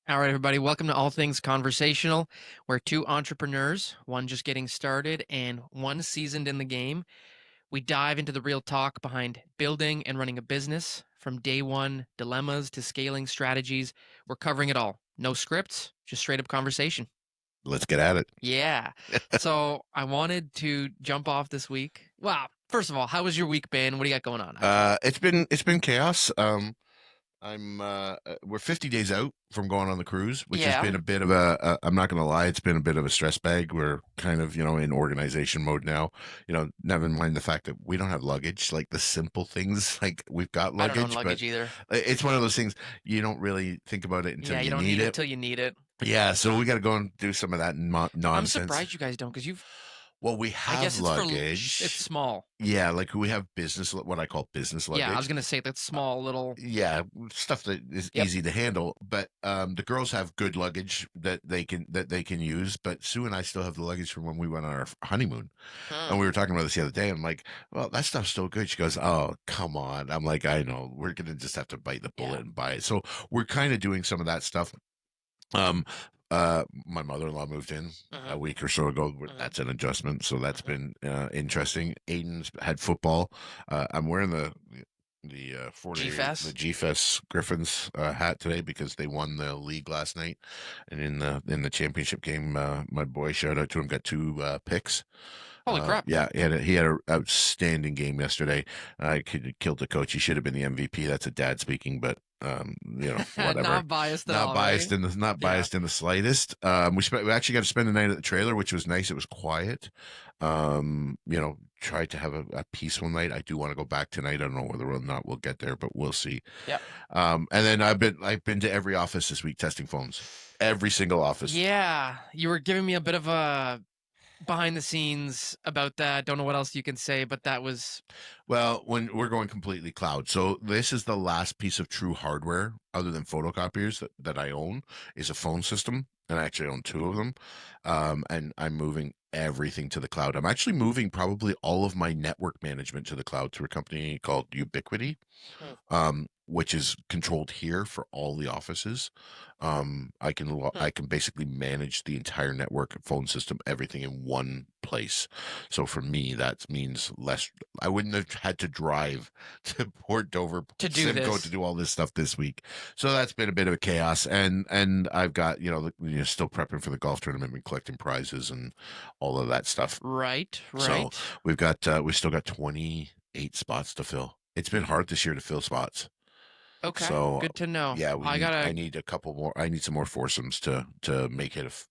All right, everybody, welcome to All Things Conversational. We're two entrepreneurs, one just getting started and one seasoned in the game. We dive into the real talk behind building and running a business, from day one dilemmas to scaling strategies. We're covering it all. No scripts, just straight up conversation. Let's get at it. Yeah. So I wanted to jump off this week. Wow. First of all, how was your week been? What do you got going on? It's been chaos. We're 50 days out from going on the cruise, which has Yeah, been a bit of a I'm not going to lie, it's been a bit of a stress bag. We're kind of, in organization mode now. Never mind the fact that we don't have luggage, like the simple things, like we've got I don't own luggage, but luggage either. it's one of those things you don't really think about it until Yeah, you you don't need need it it. till you need it. Yeah, so we got to go and do some of that I'm nonsense. surprised you guys don't because you've Well, we I have guess it's luggage. small. Yeah, like we have what I call business Yeah, I was luggage. gonna say that's small little. Yeah, stuff that is Yep. easy to handle. But the girls have good luggage that they can use. But Sue and I still have the luggage from when we went on our honeymoon, Huh. and we were talking about this the other day. I'm like, well, that stuff's still good. She goes, oh, come on. I'm like, I know. We're gonna just have to bite the Yeah. bullet and buy it. So we're kind of doing some of that stuff. Um, my mother-in-law moved in Uh-huh. a week or so ago. Uh-huh. That's an adjustment, so that's Uh-huh. been interesting. Aiden's had football. I'm wearing the 40 the GFS. GFS Griffins hat today because they won the league last night, and in the championship game, my boy, shout out to him, got two picks. Holy crap! Yeah, he had an outstanding game yesterday. I could killed the coach. He should have been the MVP. That's a dad speaking, but whatever. Not biased at Not all, right? biased in the not Yeah. biased in the slightest. We actually got to spend the night at the trailer, which was nice. It was quiet. Tried to have a peaceful night. I do want to go back tonight. I don't know whether or not we'll get there, but we'll see. Yep. And then I've been to every office this week testing phones. Every single office. Yeah, you were giving me a bit of a behind the scenes about that. Don't know what else you can say, but that was Well, when we're going completely cloud. So this is the last piece of true hardware other than photocopiers that I own is a phone system. And I actually own two of them. And I'm moving everything to the cloud. I'm actually moving probably all of my network management to the cloud through a company called Ubiquity, Hmm. which is controlled here for all the offices. Hmm. I can basically manage the entire network, phone system, everything in one place. So for me, that means less. I wouldn't have had to drive to Port Dover, To do Simcoe to this. do all this stuff this week. So that's been a bit of a chaos, and I've got still prepping for the golf tournament and collecting prizes and all of that stuff. Right, So right. we've still got 28 spots to fill. It's been hard this year to fill spots. Okay, So good to know. yeah, I I gotta. need a couple more. I need some more foursomes to make it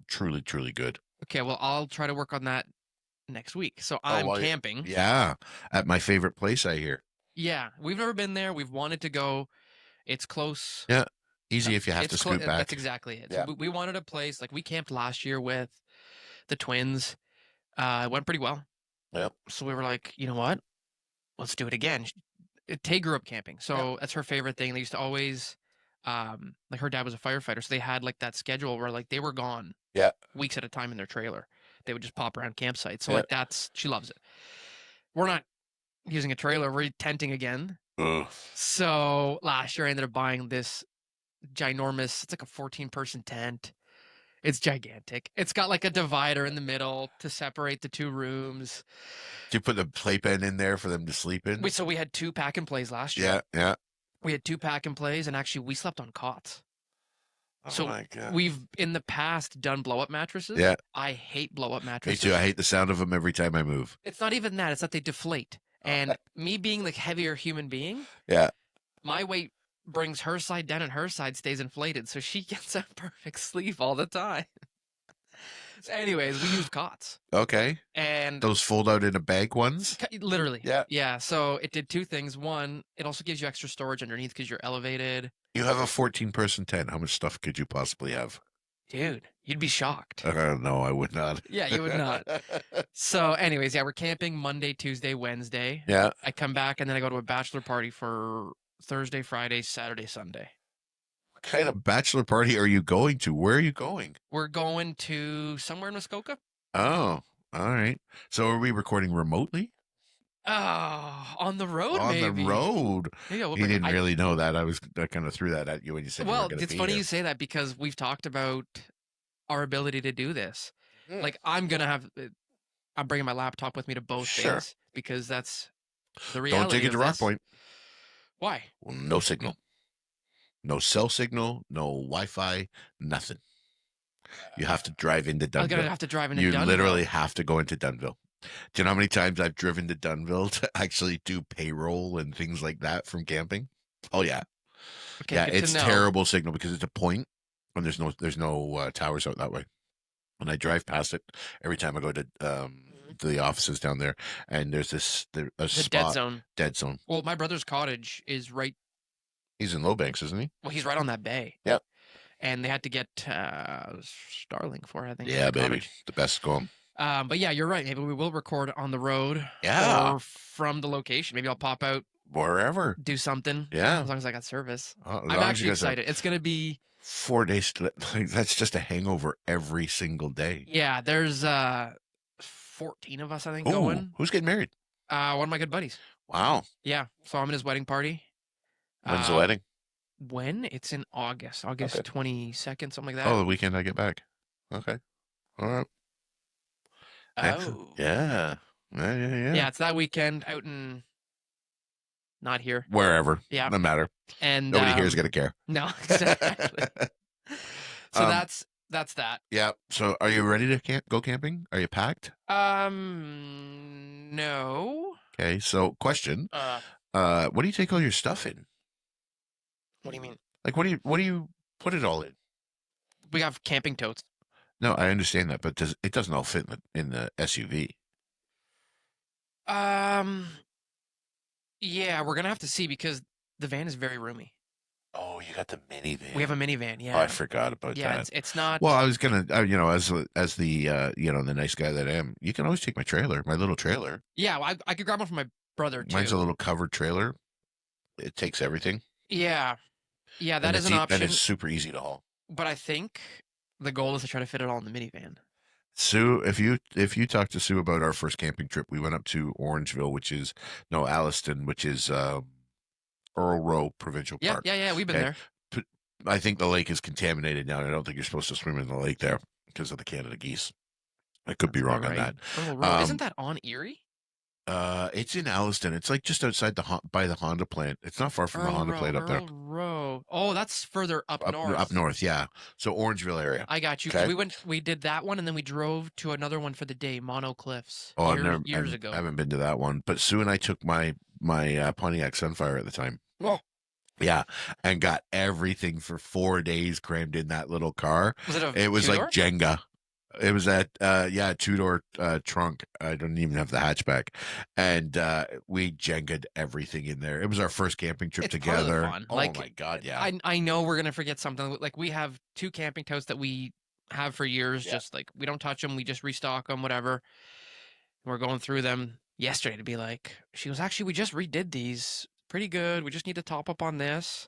truly truly good. Okay, well, I'll try to work on that next week. So Oh I'm well, camping. yeah, at my favorite place, I hear. Yeah, we've never been there. We've wanted to go. It's close. Yeah, easy if you have It's to close. scoot That's back. exactly it. So Yeah, we wanted a place like we camped last year with the twins. It went pretty well. yeah, So we were like, you know what? Let's do it again. Tay grew up camping, yeah, so that's her favorite thing. They used to always, like her dad was a firefighter, so they had like that schedule where like they were gone yeah, weeks at a time in their trailer. They would just pop around campsites. So yeah. like that's she loves it. We're not using a trailer. We're tenting again. Ugh. So last year I ended up buying this ginormous. It's like a 14-person tent. It's gigantic. It's got like a divider in the middle to separate the two rooms. Did you put the playpen in there for them to sleep in? So we had two pack and plays last year. Yeah, yeah. We had two pack and plays, and actually we slept on cots. Oh So my god. we've in the past done blow up mattresses. Yeah, I hate blow up me too. I mattresses. hate the sound of them every time I move. It's not even that, it's that they deflate. And me being the heavier human being, Yeah. my weight brings her side down and her side stays inflated. So she gets a perfect sleep all the time. So anyways, we used cots. Okay. And Those fold out in a bag ones. literally, Yeah. yeah. So it did two things. One, it also gives you extra storage underneath because you're elevated. You have a 14-person tent. How much stuff could you possibly have? Dude, you'd be shocked. No, I would not. Yeah, you would not. So, anyways, yeah, we're camping Monday, Tuesday, Wednesday. Yeah. I come back and then I go to a bachelor party for Thursday, Friday, Saturday, Sunday. What kind of bachelor party are you going to? Where are you going? We're going to somewhere in Muskoka. Oh, all right. So are we recording remotely? Oh, on the road, On the maybe. road. Maybe I will He bring him. didn't really know that. I kind of threw that at you when you said you weren't Well, going to it's be funny here. you say that because we've talked about our ability to do this. Mhm. Like, I'm bringing my laptop with me to both Sure. things because that's the Don't take reality it to of Rock this. Point. Why? Well, no signal. No cell signal, no Wi-Fi, nothing. You have to drive into I'm gonna Dunnville. have to drive into You literally Dunnville. have to go into Dunnville. Do you know how many times I've driven to Dunnville to actually do payroll and things like that from camping? Oh yeah. Okay, Yeah, good to it's know. terrible signal because it's a point and there's no towers out that way. And I drive past it every time I go Mhm. to the offices down there, and a The dead spot zone. dead zone. Well, my brother's cottage is right. He's in Lowbanks, isn't he? Well, he's right on that bay, Yeah. and they had to get Starlink for it, I think, for Yeah, the baby. cottage. The best going. But yeah, you're right. Maybe we will record on the road Yeah. or from the location. Maybe I'll pop out, Wherever. do something. Yeah. As long as I got service. As I'm long as you actually guys are excited. It's gonna be 4 days. Like, that's just a hangover every single day. yeah. There's 14 of us, I think, Oh, going. who's getting married? One of my good buddies. Wow. Yeah, so I'm in his wedding party. When's the Uh, wedding? when it's in August, Okay. August 22nd, something like Oh, that. the weekend I get back. Okay. All right. Excellent. Oh, Yeah. Yeah, yeah, yeah. yeah, it's that weekend out in not here. Wherever. Yeah, No matter. and Nobody here is gonna care. no, exactly. So um, that's that. yeah. So are you ready to go camping? Are you packed? No. Okay. So question. Uh, What do you take all your stuff in? what do you mean? Like what do you put it all in? We have camping totes. No, I understand that, but it doesn't all fit in the SUV. Um, yeah, we're gonna have to see because the van is very roomy. Oh, you got the We have minivan. a minivan. Oh, I Yeah, forgot about yeah. that. It's Well, not. I was gonna, as the the nice guy that I am, you can always take my trailer, my little trailer. Yeah, well, I could grab one from my brother Mine's a too. little covered trailer. It takes everything, Yeah, yeah, that and is an and it's option. super easy to haul. But I think the goal is to try to fit it all in the minivan. Sue, if you talk to Sue about our first camping trip, we went up to Orangeville, which is no Alliston, which is Earl Rowe Provincial Yeah, Park. yeah, yeah. We've been Okay, there. P- I think the lake is contaminated now, and I don't think you're supposed to swim in the lake there because of the Canada geese. I could be That's about wrong on right. that. Earl Road. Isn't Um, that on Erie? it's in Alliston. It's like just outside by the Honda plant. It's not far from the Earl Honda Row. plant up there, Earl Row. Oh, that's further up up north. north. Yeah, so Orangeville area. I got you because Okay. we did that one, and then we drove to another one for the day, Mono Cliffs, Oh, I've never, years I ago. haven't been to that one. But Sue and I took my Pontiac Sunfire at the time. Oh, Yeah, and got everything for 4 days crammed in that little car. was it a It was two like door? Jenga. It was that two-door trunk. I don't even have the hatchback, and we Jenga'd everything in there. It was our first camping trip It's part of the together. fun. Oh my god, yeah, I know we're gonna forget something. Like we have two camping totes that we have for years. yeah. Just like we don't touch them. We just restock them. Whatever. We're going through them yesterday to be like, she was actually we just redid these pretty good. We just need to top up on this.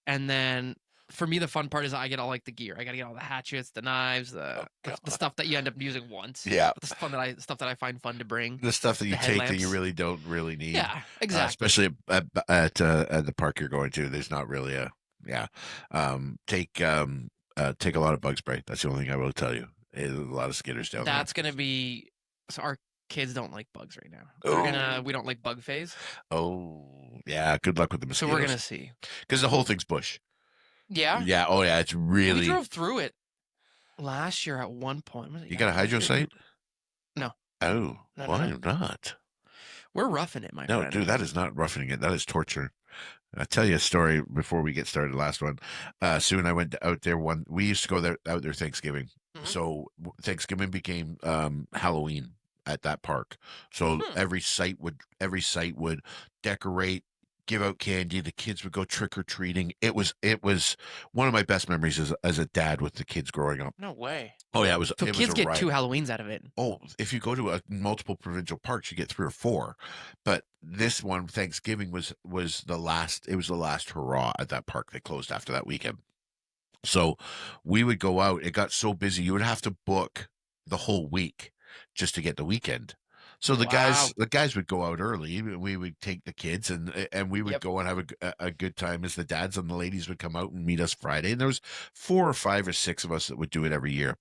And then for me, the fun part is I get all like the gear. I got to get all the hatchets, the knives, Oh the god, stuff that you end up using once. yeah. The stuff that I find fun to bring. The stuff that The you take that you headlamps. really don't really need, Yeah, exactly. especially at the park you're going to. There's not really a yeah. Take a lot of bug spray. That's the only thing I will tell you. There's a lot of skitters down there. That's gonna be so our kids don't like bugs right now. Oh. We don't like bug phase. Oh, yeah. Good luck with the So we're gonna mosquitoes see. because the whole thing's bush. Yeah. Yeah. Oh, yeah. It's We really. drove through it last year at one point. Was it You got a last hydro year? site? No. Oh, No, why no. not? We're roughing it, my No, friend. dude, that is not roughing it. That is torture. I'll tell you a story before we get started. Last one. Sue and I went out there we used to go out there Thanksgiving. Mhm. So Thanksgiving became Halloween at that park. So Hmm. every site would decorate, give out candy. The kids would go trick or treating. It was one of my best memories as a dad with the kids growing up. No way. Oh yeah, it was So it was kids a get riot. 2 Halloweens out of it. Oh, if you go to multiple provincial parks, you get 3 or 4. But this one, Thanksgiving was the last. It was the last hurrah at that park. They closed after that weekend. So we would go out. It got so busy, you would have to book the whole week just to get the weekend. So Wow. the guys would go out early. We would take the kids and we would Yep. go and have a good time as the dads, and the ladies would come out and meet us Friday. And there was 4 or 5 or 6 of us that would do it every year.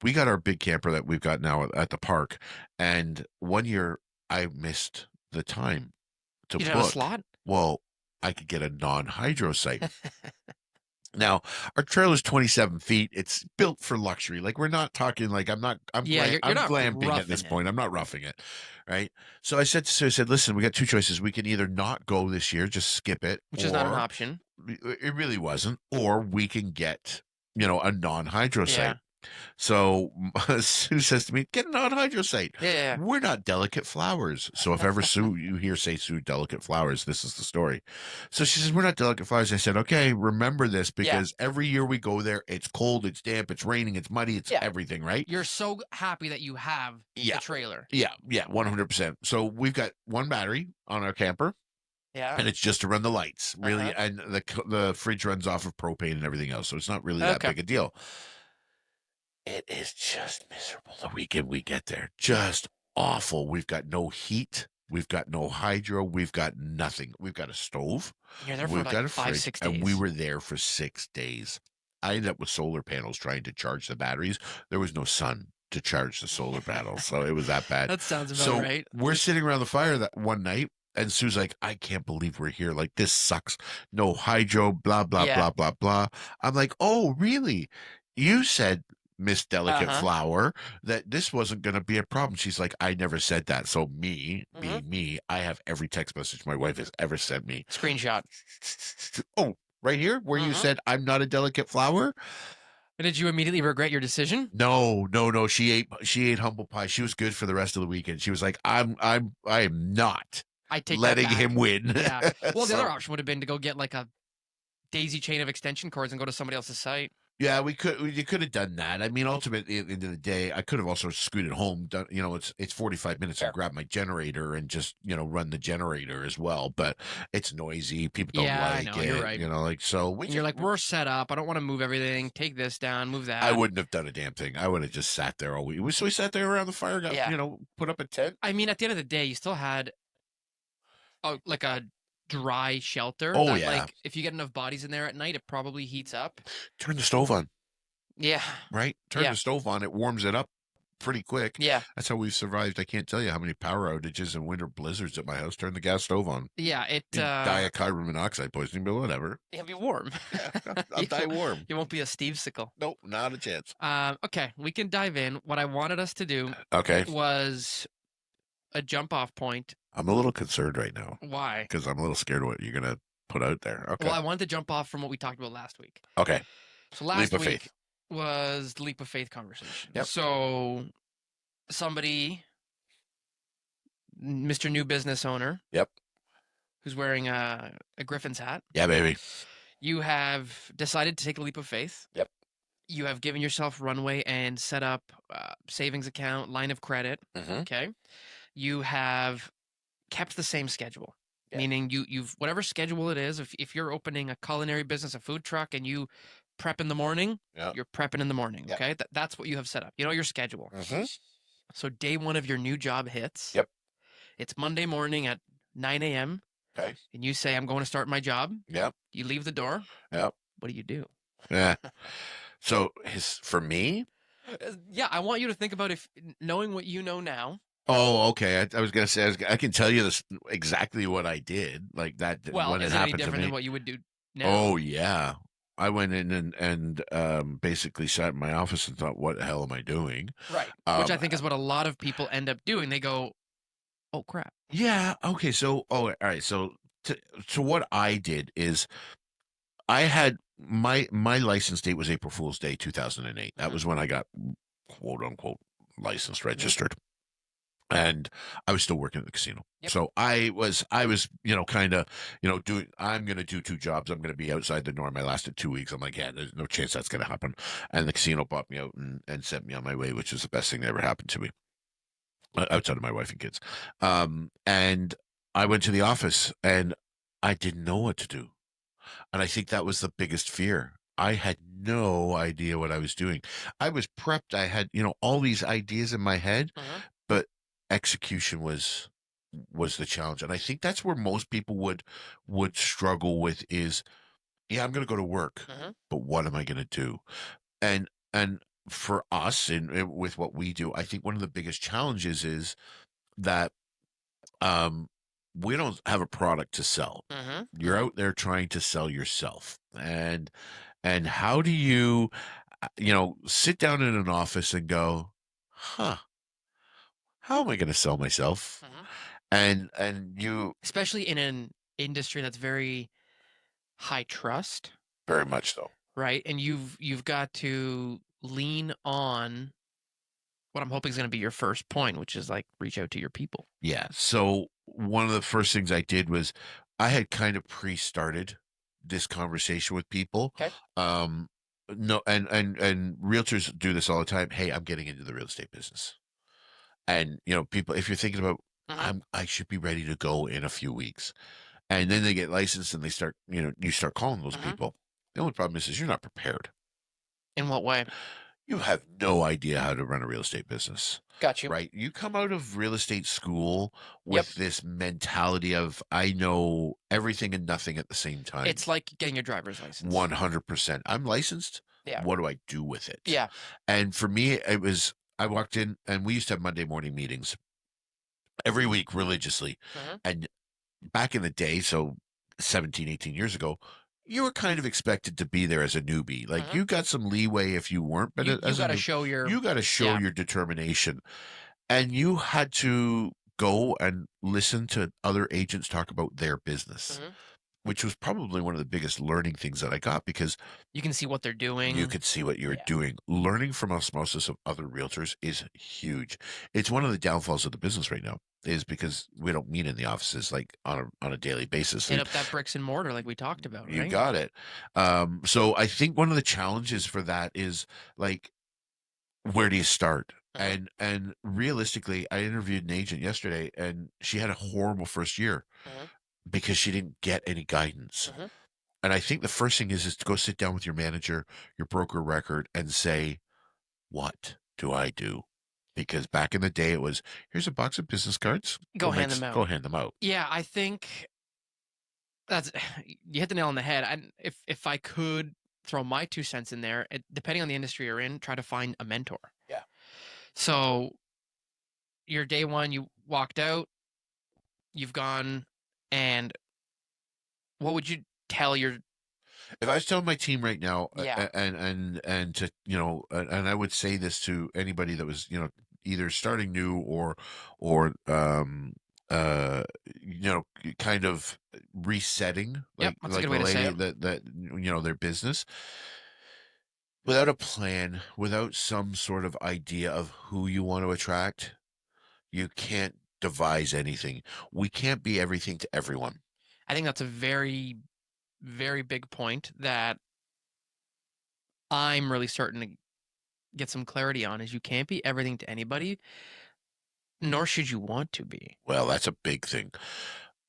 We got our big camper that we've got now at the park, and one year I missed the time to You didn't have a book. slot? Well, I could get a non-hydro site. Now, our trailer's 27 feet. It's built for luxury. Like we're not talking like Yeah, you're I'm not glamping at this roughing it. point. I'm not roughing it. Right. So I said to Sue, I said, listen, we got two choices. We can either not go this year, just skip it, Which is not an or option. it really wasn't, or we can get, a non-hydro Yeah. site. So Sue says to me, "Get an anhydrosate. Yeah, yeah, yeah. We're not delicate flowers." So if ever Sue you hear say Sue delicate flowers, this is the story. So she says, "We're not delicate flowers." I said, "Okay, remember this Yeah. because every year we go there, it's cold, it's damp, it's raining, it's muddy, it's Yeah. everything, right?" You're so happy that you have the Yeah, trailer. yeah, 100%. So we've got one battery on our camper, Yeah. and it's just to run the lights, really, Uh-huh. and the fridge runs off of propane and everything else, so it's not really that Okay. big a deal. It is just miserable the weekend we get there. Just awful. We've got no heat. We've got no hydro. We've got nothing. We've got a stove. And you're there for We've like got a 5, fridge. 6 And we days. were there for 6 days. I ended up with solar panels trying to charge the batteries. There was no sun to charge the solar panels. So it was that bad. That sounds about So right. we're sitting around the fire that one night. And Sue's like, I can't believe we're here. Like, this sucks. No hydro, blah, blah, Yeah. blah, blah, blah. I'm like, oh, really? You said, Miss Delicate Uh-huh. Flower, that this wasn't going to be a problem. She's like, I never said that. So me, Mhm. being me, I have every text message my wife has ever sent me. Screenshot. Oh, right here where you Mhm. said I'm not a delicate flower. Did you immediately regret your decision? No, no, no. She ate humble pie. She was good for the rest of the weekend. She was like, I am not I take that letting him back. win. Yeah. Well, the So other option would have been to go get like a daisy chain of extension cords and go to somebody else's site. yeah, you could have done that. I mean, ultimately, at the end of the day, I could have also scooted home. Done, it's 45 minutes. Fair. And grab my generator and just run the generator as well. But it's noisy. People don't Yeah, I like know. You're it. right. Like so. We And you're just like, we're set up. I don't want to move everything. Take this down, move I that. wouldn't have done a damn thing. I would have just sat there all week. So we sat there around the fire, got Yeah. put up a tent. I mean, at the end of the day, you still had like a dry shelter Oh that, yeah, like, if you get enough bodies in there at night, it probably heats up. turn the stove on. Yeah. Right, turn Yeah. the stove on. It warms it up pretty quick. Yeah. That's how we've survived. I can't tell you how many power outages and winter blizzards at my house. Turn the gas stove on. Yeah. You die of carbon monoxide poisoning, but whatever. It'll be warm. Yeah, I'll die warm. You won't be a Steve sickle. Nope, not a chance. Okay, we can dive in. What I wanted us to do Okay, was a jump off point. I'm a little concerned right now Why? because I'm a little scared of what you're gonna put out there. Okay, Well, I wanted to jump off from what we talked about last week. okay. So Leap last of week faith. was the leap of faith conversation. Yep. So somebody, Mr. New Business owner, Yep. who's wearing a Griffin's hat, Yeah, baby. you have decided to take a leap of faith. Yep. You have given yourself runway and set up savings account, line of credit. Mm-hmm. Okay. You have kept the same schedule. Yeah. Meaning you've whatever schedule it is, if you're opening a culinary business, a food truck, and you prep in the morning, Yeah. you're prepping in the morning. Yep. Okay. That's what you have set up. You know your schedule. Mm-hmm. So day one of your new job hits. Yep. It's Monday morning at 9 a.m. Okay. And you say, I'm going to start my job. Yep. You leave the door. Yep. What do you do? Yeah. So for me. Yeah, I want you to think about if knowing what you know now. Oh, okay. I was gonna say I can tell you this exactly what I did, like that Well, when it is it any happened to different me. than what you would do now? Oh yeah, I went in and basically sat in my office and thought, what the hell am I doing? Right. Which I think is what a lot of people end up doing. They go, oh crap. Yeah. Okay. So all right. So to what I did is I had my license date was April Fool's Day 2008. That was when I got quote unquote licensed, registered. And I was still working at the casino. Yep. So I was, kind of, doing, I'm going to do 2 jobs. I'm going to be outside the norm. I lasted 2 weeks. I'm like, yeah, there's no chance that's going to happen. And the casino bought me out and sent me on my way, which was the best thing that ever happened to me outside of my wife and kids. And I went to the office and I didn't know what to do. And I think that was the biggest fear. I had no idea what I was doing. I was prepped. I had, all these ideas in my head, Uh-huh. but execution was the challenge, and I think that's where most people would struggle with is, yeah, I'm going to go to work, Mhm. but what am I going to do? And for us with what we do, I think one of the biggest challenges is that um we don't have a product to sell. Mhm. You're Mhm. out there trying to sell yourself. And how do you sit down in an office and go, huh, how am I going to sell myself? Mhm. And you Especially in an industry that's very high trust, very much so. right? And you've got to lean on what I'm hoping is going to be your first point, which is like reach out to your people. Yeah. So one of the first things I did was I had kind of pre-started this conversation with people. Okay. Um, no, and realtors do this all the time. Hey, I'm getting into the real estate business. And people, if you're thinking about Mhm. I should be ready to go in a few weeks. And then they get licensed and they start, you start calling those Mhm. people. The only problem is you're not prepared. In what way? You have no idea how to run a real estate business, Got you. right? You come out of real estate school Yep. with this mentality of, I know everything and nothing at the same time. It's like getting your driver's license. 100%. I'm licensed. Yeah. What do I do with it? Yeah. And for me, it was, I walked in and we used to have Monday morning meetings every week religiously. Mhm. And back in the day, so 17, 18 years ago, you were kind of expected to be there as a newbie. Like Mhm. you got some leeway if you weren't, but You as a got to new, show your you got to show yeah. your determination, and you had to go and listen to other agents talk about their business, Mhm. which was probably one of the biggest learning things that I got because You can see what they're you doing. could see what you were Yeah. doing. Learning from osmosis of other realtors is huge. It's one of the downfalls of the business right now is because we don't meet in the offices like on a daily basis. Hit up that bricks and mortar like we talked about, You right? got it. So I think one of the challenges for that is like, where do you start? Mhm. And realistically, I interviewed an agent yesterday, and she had a horrible first year Mhm. because she didn't get any guidance. Mhm. And I think the first thing is to go sit down with your manager, your broker record, and say, what do I do? Because back in the day, it was here's a box of business cards. Go hand them out. Go hand them out. Yeah, I think that's you hit the nail on the head. And if I could throw my 2 cents in there, depending on the industry you're in, try to find a mentor. Yeah. So, your day 1, you walked out, you've gone, and what would you tell your If I was telling my team right now, yeah. and to and I would say this to anybody that was either starting new or kind of resetting, Yep, like that's a good the way to say lady it. that their business without a plan, without some sort of idea of who you want to attract, you can't devise anything. We can't be everything to everyone. I think that's a very, very big point that I'm really starting to get some clarity on is you can't be everything to anybody, nor should you want to be. Well, that's a big thing.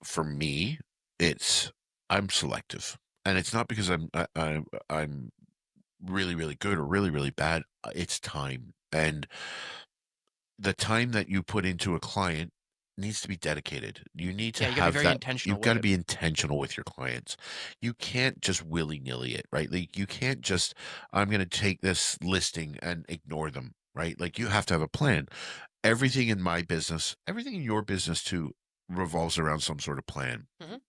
For me, it's I'm selective, and it's not because I'm really really good or really really bad. It's time, and the time that you put into a client needs to be dedicated. You need to Yeah, you gotta be have very that. intentional You've got with to it. be intentional with your clients. You can't just willy nilly it, right? Like you can't just I'm going to take this listing and ignore them, right? Like you have to have a plan. Everything in my business, everything in your business too, revolves around some sort of plan Mhm.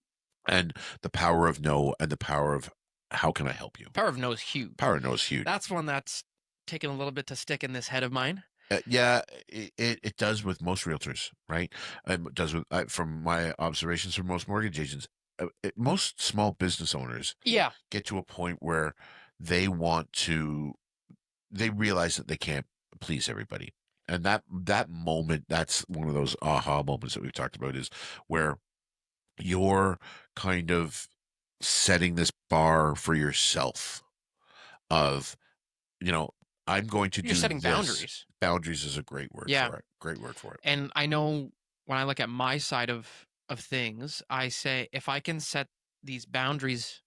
and the power of no and the power of how can I help you? Power of no is huge. Power of no is huge. That's one that's taken a little bit to stick in this head of mine. Yeah, it does with most realtors, right? It does with from my observations from most mortgage agents. Most small business owners Yeah, get to a point where they want to, they realize that they can't please everybody. And that moment, that's one of those aha moments that we've talked about is where you're kind of setting this bar for yourself of, you know, I'm going to you're do setting this. boundaries. Boundaries is a great word Yeah, for it. Great word for it. and I know when I look at my side of things, I say if I can set these boundaries,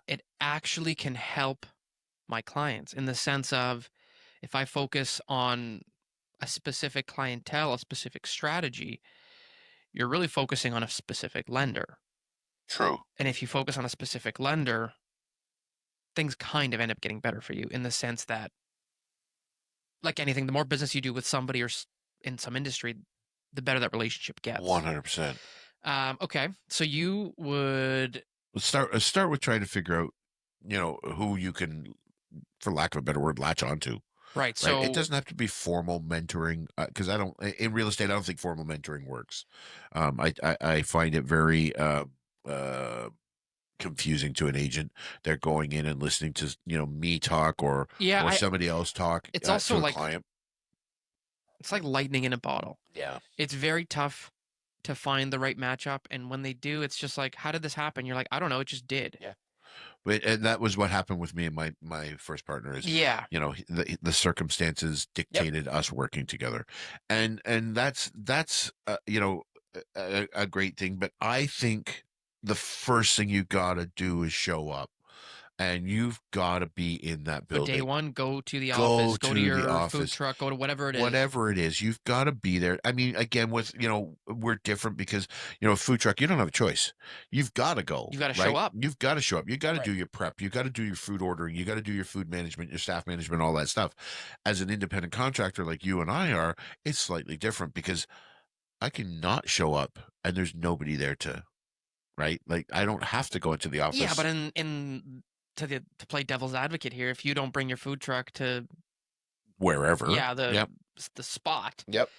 it actually can help my clients in the sense of if I focus on a specific clientele, a specific strategy, you're really focusing on a specific lender. True. And if you focus on a specific lender, things kind of end up getting better for you in the sense that, like anything, the more business you do with somebody in some industry, the better that relationship gets. 100%. Okay, so you would Let's start with trying to figure out, who you can, for lack of a better word, latch onto. right. Right. It So doesn't have to be formal mentoring because I don't in real estate. I don't think formal mentoring works. I find it very uh, confusing to an agent. They're going in and listening to me talk yeah, or I. somebody else talk It's also to a like client. it's like lightning in a bottle. Yeah. It's very tough to find the right matchup, and when they do, it's just like, how did this happen? You're like, I don't know, it just did. Yeah. But and that was what happened with me and my first partner is, Yeah. the circumstances Yep. dictated us working together, and that's a great thing. But I think the first thing you gotta do is show up, and you've got to be in that So day building. one, go to the Go office, go to to the your food office, truck, go to whatever it is. whatever it is, you've got to be there. I mean, again, we're different because, food truck, you don't have a choice. You've got to go, You got to show right? up. You've got to show up. You got to Right. do your prep. You got to do your food ordering. You got to do your food management, your staff management, all that stuff. As an independent contractor like you and I are, it's slightly different because I can not show up and there's nobody there to, right? Like I don't have to go into the Yeah, but office to play devil's advocate here, if you don't bring your food truck to wherever. yeah Yep. the spot, Yep.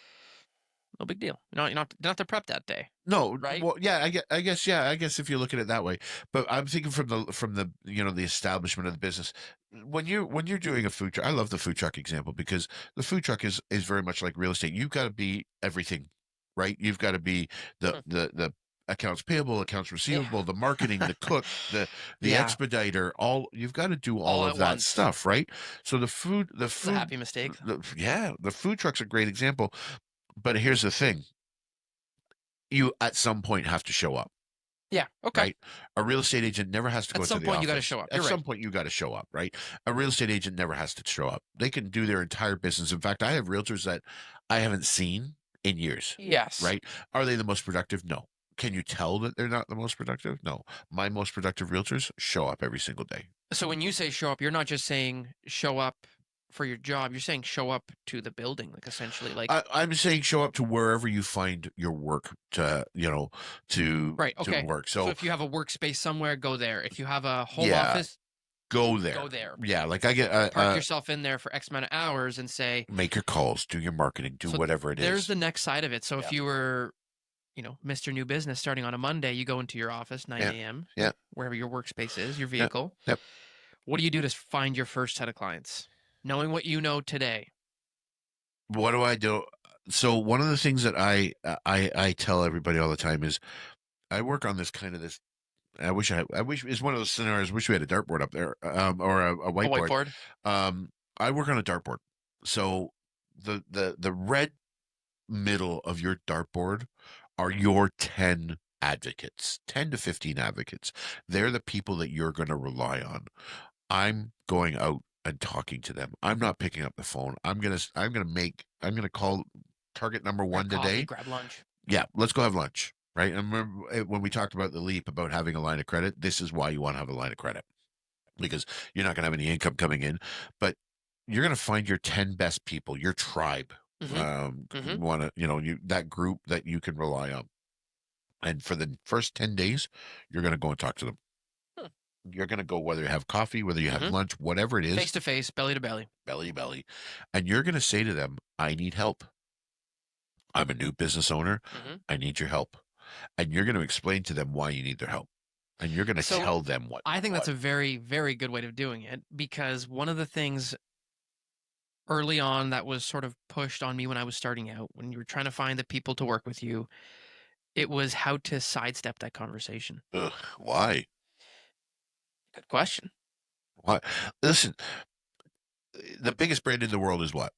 no big deal. You don't have to prep that day, No, right? well, yeah, I guess, yeah, I guess if you look at it that way, but I'm thinking from the the establishment of the business. When you're doing a food truck, I love the food truck example because the food truck is very much like real estate. You've got to be everything, right? You've got to be the Hmm. the accounts payable, accounts Yeah. receivable, the marketing, the cook, the Yeah, expediter. All you've got to do all all of at that once. stuff, right? So It's a happy mistake. yeah, the food truck's a great example. But here's the thing: you at some point have to show up, Yeah. Okay. right? A real estate agent never has to go At into some the point, you got to office. show up. At You're some right. point, you got to show up, right? A real estate agent never has to show up. They can do their entire business. In fact, I have realtors that I haven't seen in years, Yes. right? Are they the most productive? No. Can you tell that they're not the most productive? No. My most productive realtors show up every single day. So when you say show up, you're not just saying show up for your job. You're saying show up to the building, like essentially, like I'm saying show up to wherever you find your work to, right. to Okay. work. So So if you have a workspace somewhere, go there. If you have a home yeah, office, go go there. there. Yeah, like I get Park yourself in there for X amount of hours and say, make your calls, do your marketing, do so whatever it there's is. the next side of it. So Yeah. if you were, Mr. New Business starting on a Monday, you go into your office, 9 Yeah. a.m., Yeah. wherever your workspace is, your Yeah. vehicle. Yep. What do you do to find your first set of clients? Knowing what you know today. What do I do? So one of the things that I tell everybody all the time is I work on this. I wish it's one of those scenarios. Wish we had a dartboard up there, or a A whiteboard. whiteboard. I work on a dartboard. So the red middle of your dartboard are your 10 advocates, 10 to 15 advocates. They're the people that you're going to rely on. I'm going out and talking to them. I'm not picking up the phone. I'm gonna call target number Grab one coffee, today. grab lunch. Yeah, let's go have lunch. Right. And remember when we talked about the leap about having a line of credit, this is why you want to have a line of credit because you're not going to have any income coming in, but you're going to find your 10 best people, your tribe. Mm-hmm. Mm-hmm. Want to, that group that you can rely on. And for the first 10 days, you're going to go and talk to them. Hmm. You're going to go, whether you have coffee, whether you have Mm-hmm. lunch, whatever it Face is, to face, belly to belly. belly to belly. And you're going to say to them, I need help. I'm a new business owner. Mm-hmm. I need your help. And you're going to explain to them why you need their help. And you're going to So tell them what. I think that's a very, very good way of doing it because one of the things early on that was sort of pushed on me when I was starting out, when you were trying to find the people to work with you, it was how to sidestep that conversation. Ugh, why? Good question. Why? Listen, the biggest brand in the world is what?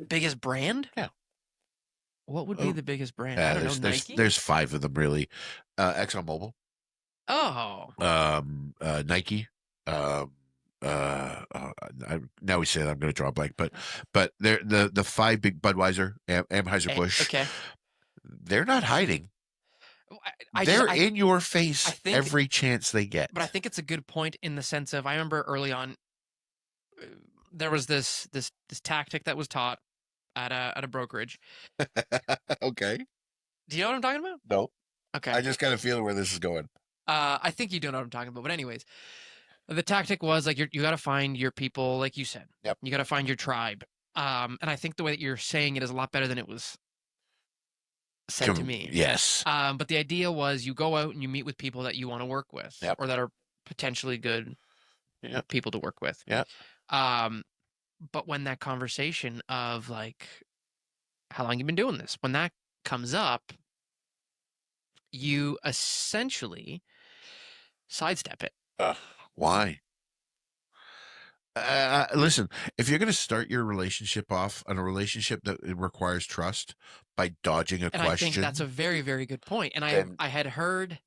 Biggest brand? Yeah. What would be Oh, the biggest brand? I yeah, don't know. there's Nike? there's five of them really. ExxonMobil, Oh, Nike, um, now we say that I'm going to draw a blank, but they're the five big Budweiser, Anheuser Busch. Okay. They're not hiding. I just They're in your I face think, every chance they but I get. think it's a good point in the sense of I remember early on uh, there was this tactic that was taught at a brokerage. Okay. Do you know what I'm talking about? No, Okay. I just got a feeling where this is going. I think you do know what I'm talking about. But anyways, the tactic was like you got to find your people, like you said. Yep. You got to find your tribe. And I think the way that you're saying it is a lot better than it was said to me. Yes. But the idea was you go out and you meet with people that you want to work with, Yep. or that are potentially good Yep. people to work with. Yep. But when that conversation of like, how long you been doing this, when that comes up, you essentially sidestep it. Why? Listen, if you're going to start your relationship off on a relationship that it requires trust by dodging a And I think that's a question, very, very good point. And then I had heard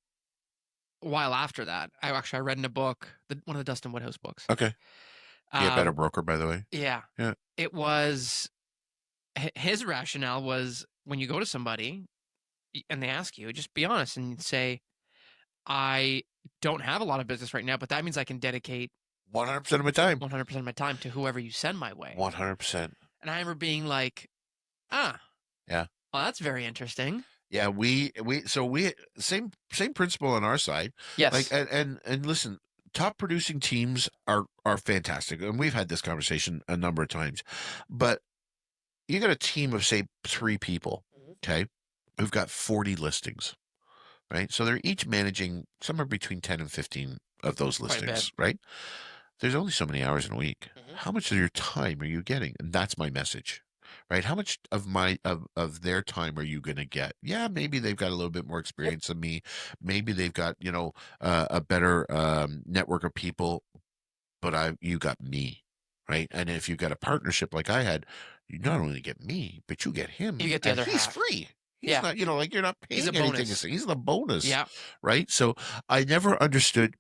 a while after that. I read in a book, one of the Dustin Woodhouse books. okay, be a better broker, by the way. Yeah, Yeah. it was his rationale was when you go to somebody and they ask you, just be honest and say, I don't have a lot of business right now, but that means I can dedicate 100% of my time. 100% of my time to whoever you send my way. 100%. And I remember being like, yeah, well, that's very interesting. Yeah, we same principle on our side. Yes. Like and listen, top producing teams are fantastic, and we've had this conversation a number of times. But you got a team of say 3 people, okay, who've got 40 listings, right? So they're each managing somewhere between 10 and 15 of those Quite a bit. listings, right? There's only so many hours in a week. How much of your time are you getting? And that's my message, right? How much of of their time are you going to get? Yeah, maybe they've got a little bit more experience than me. Maybe they've got, a better network of people, but you got me, right? And if you got a partnership like I had, you not only get me, but you get him, You get the and other he's half. free. He's Yeah. not, like you're not He's a paying anything. bonus. He's the bonus, Yeah. right? So I never understood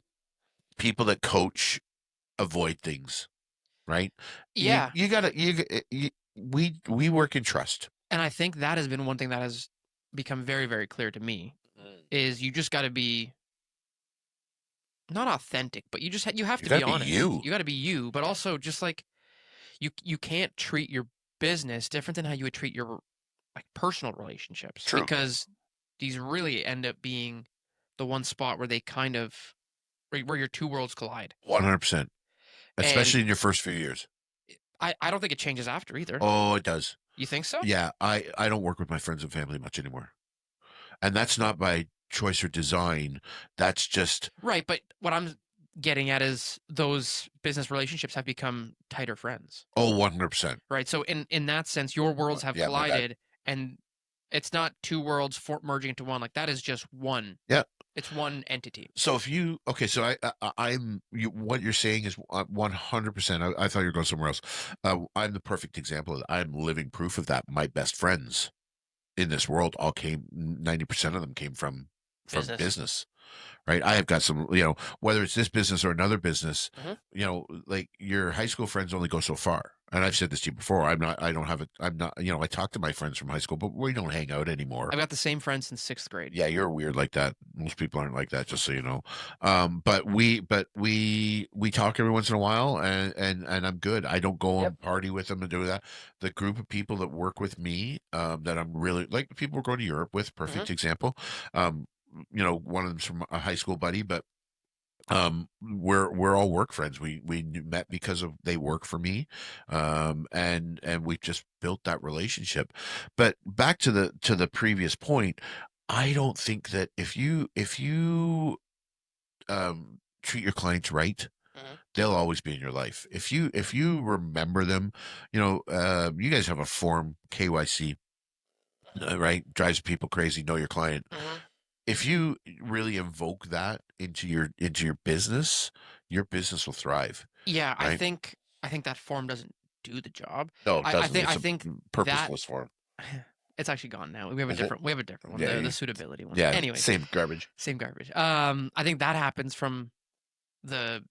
people that coach avoid things, right? Yeah. You gotta we work in trust. And I think that has been one thing that has become very, very clear to me is you just got to be not authentic, but you have to be gotta be honest. you. You got to be you, but also just like you can't treat your business different than how you would treat your like personal relationships. True. Because these really end up being the one spot where they kind of where your two worlds collide. 100%. Especially And in your first few years. I don't think it changes after either. Oh, it does. You think so? Yeah, I don't work with my friends and family much anymore. And that's not by choice or design. That's just Right, but what I'm getting at is those business relationships have become tighter friends. 100%. Right. So in that sense, your worlds have Yeah, my bad. collided, and it's not two worlds merging into one. Like that is just one. Yeah. It's one entity. So if you okay, so what you're saying is 100%. I thought you were going somewhere else. I'm the perfect example of that. I'm living proof of that. My best friends in this world all came 90% of them came from business, right? I have got some, whether it's this business or another business, like your high school friends only go so far. And I've said this to you before. I talk to my friends from high school, but we don't hang out anymore. I've got the same friends since 6th grade. Yeah, you're weird like that. Most people aren't like that, just so you know. But we talk every once in a while, and I'm good. I don't go and party with them and do that. The group of people that work with me, that I'm really like, people we're going to Europe with, perfect example. One of them's from a high school buddy, but we're all work friends. We met because of they work for me, and we've just built that relationship. But back to the previous point, I don't think that if you treat your clients right, they'll always be in your life. If you remember them, you guys have a form KYC, right? Drives people crazy. Know your client. If you really invoke that into your business will thrive. Yeah, right? I think that form doesn't do the job. No, it doesn't. I It's think a purposeless form. it's actually gone now. We have a Is it? different one, Yeah, the suitability one. Yeah. Anyway, Same garbage. same garbage. I think that happens from the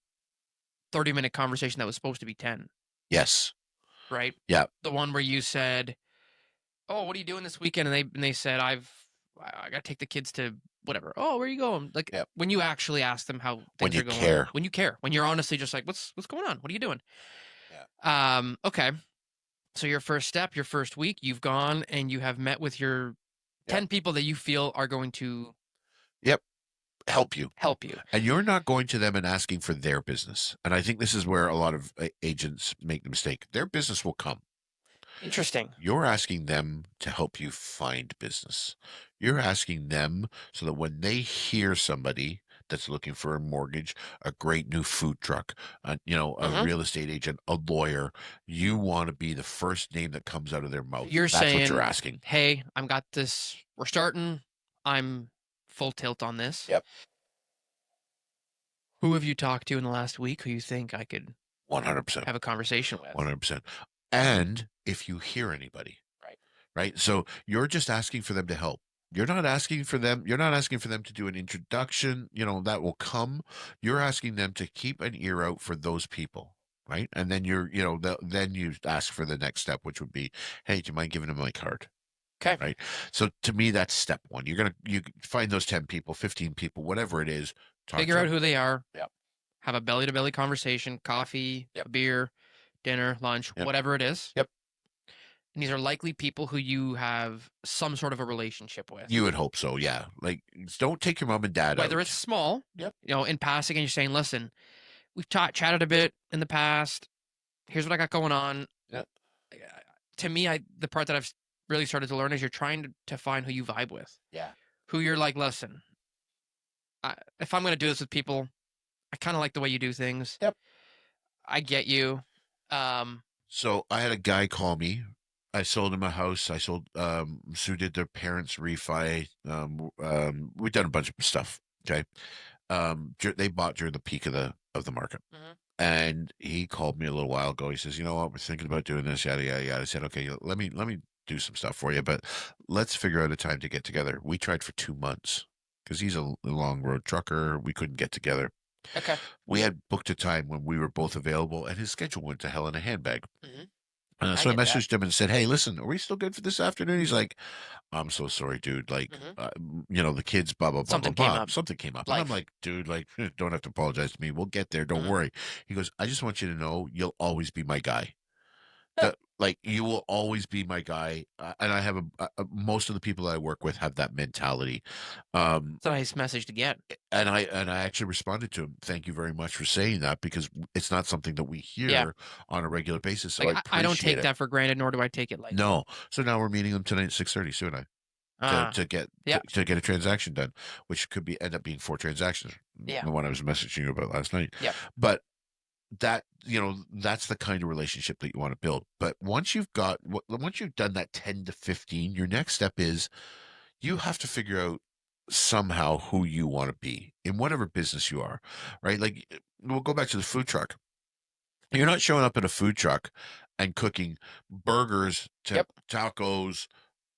30-minute conversation that was supposed to be 10, Yes. right? Yeah. The one where you said, "Oh, what are you doing this weekend?" And they said, I got to take the kids to whatever. Oh, where are you going? Like Yeah. when you actually ask them how When things you are going, care. when you care, when you're honestly just like, what's going on? What are you doing? Yeah. Okay. So your first step, your first week, you've gone and you have met with your Yeah. 10 people that you feel are going to Yep. Help you. help you. And you're not going to them and asking for their business. And I think this is where a lot of agents make the mistake. Their business will come. Interesting. You're asking them to help you find business. You're asking them so that when they hear somebody that's looking for a mortgage, a great new food truck, a Hmm. real estate agent, a lawyer, you want to be the first name that comes out of their So mouth. you're That's what you're saying, asking. hey, I'm got this. We're starting. I'm full tilt on this. Yep. Who have you talked to in the last week who you think I could 100%. have a conversation with? 100%. And if you hear anybody, Right. right? So you're just asking for them to help. You're not asking for them to do an introduction, that will come. You're asking them to keep an ear out for those people, right? And then then you ask for the next step, which would be, hey, do you mind giving them my card? Okay. Right. So to me, that's step one. You find those 10 people, 15 people, whatever it is, talk Figure to out them. who they are. Yep. Have a belly to belly conversation, coffee, Yep. a beer, dinner, lunch, Yep. whatever it is. Yep. And these are likely people who you have some sort of a relationship with. You would hope so. Yeah. Like, don't take your mom and dad Whether it's out. small, Yep. in passing, and you're saying, listen, we've chatted a bit in the past. Here's what I got going on. Yep. To me, the part that I've really started to learn is you're trying to find who you vibe with, Yeah. who you're like, listen, if I'm going to do this with people, I kind of like the way you do things. Yep. I get you. Um, So I had a guy call me. I sold him a house. I sold Sue did their parents refi. We've done a bunch of stuff. Okay. They bought during the peak of the market. Mhm. And he called me a little while ago. He says, "You know what? We're thinking about doing this, yada yada yada." I said, "Okay, let me do some stuff for you, but let's figure out a time to get together." We tried for 2 months because he's a long road trucker. We couldn't get together. Okay. We had booked a time when we were both available, and his schedule went to hell in a handbag. Hmm. I So I get that. messaged him and said, "Hey, listen, are we still good for this afternoon?" He's like, "I'm so sorry, dude. Like, Hmm. the kids, blah blah blah blah Something came blah. up. Something came up," and I'm Life. like, "Dude, like, don't have to apologize to me. We'll get there. Don't Hmm. worry." He goes, "I just want you to know, you'll always be my guy. Yeah. Like, you will always be my guy." And I have most of the people that I work with have that mentality. Um, It's a nice message to get. and I actually responded to him. Thank you very much for saying that because it's not something that we Yeah. hear on a regular basis. So Like I I don't appreciate take it. that for granted, nor do I take it lightly. No. So now we're meeting them tonight at 6:30, Sue and I, to Ah. to get Yeah. to get a transaction done, which could end up being 4 transactions, Yeah. the one I was messaging you about last night. Yep. But that's the kind of relationship that you want to build. But once you've done that 10 to 15, your next step is you have to figure out somehow who you want to be in whatever business you are, right? Like, we'll go back to the food truck. You're not showing up at a food truck and cooking burgers, Yep. tacos,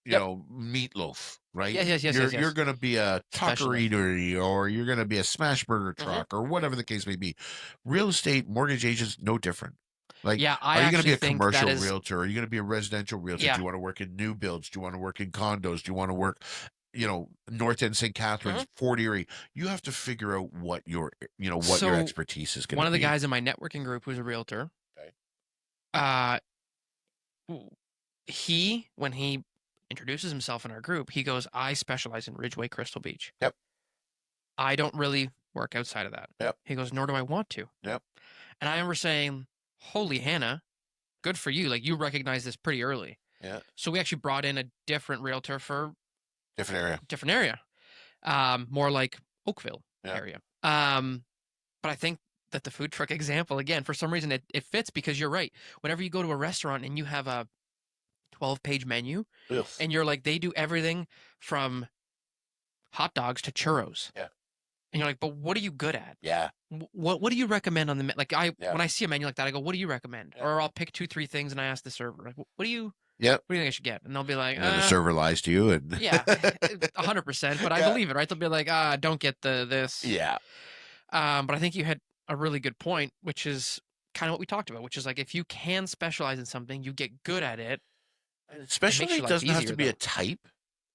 Yep. meatloaf, right? Yes. Yes. Yes. Yes. You're Yes. going to be a taco Specialist. eatery, or you're going to be a smash burger Hmm. truck, or whatever the case may be. Real estate mortgage agents, no different. Like, Yeah. I are you going to actually be a think that commercial is. realtor? Are you going to be a residential realtor? Do Yeah. you want to work in new builds? Do you want to work in condos? Do you want to work, North End St. Hmm. Catharines, Fort Erie? You have to figure out what your So expertise is going one to of the be. guys in my networking group who's a realtor, Okay. uh, when he introduces himself in our group, he goes, "I specialize in Ridgeway, Crystal Beach. Yep. I don't really work outside of that." Yep. He goes, "Nor do I want to." Yep. And I remember saying, "Holy Hannah, good for you! Like you recognize this pretty early." Yeah. So we actually brought in a different realtor for Different area. different area, more like Oakville Yeah. area. But I think that the food truck example, again, for some reason, it fits because you're right. Whenever you go to a restaurant and you have a 12-page menu, Ugh. and you're like, they do everything from hot dogs to churros. Yeah. And you're like, but what are you good at? Yeah. What do you recommend on the like? Yeah. When I see a menu like that, I go, what do you recommend? Yeah. Or I'll pick 2, 3 things, and I ask the server, like, what do you Yep. think I should get? And they'll be like, And then the server lies to you, and yeah, 100%. But I Yeah. believe it, right? They'll be like, don't get the this. Yeah. But I think you had a really good point, which is kind of what we talked about, which is like if you can specialize in something, you get good at it. And It makes specialty your life doesn't have to easier, be a though. type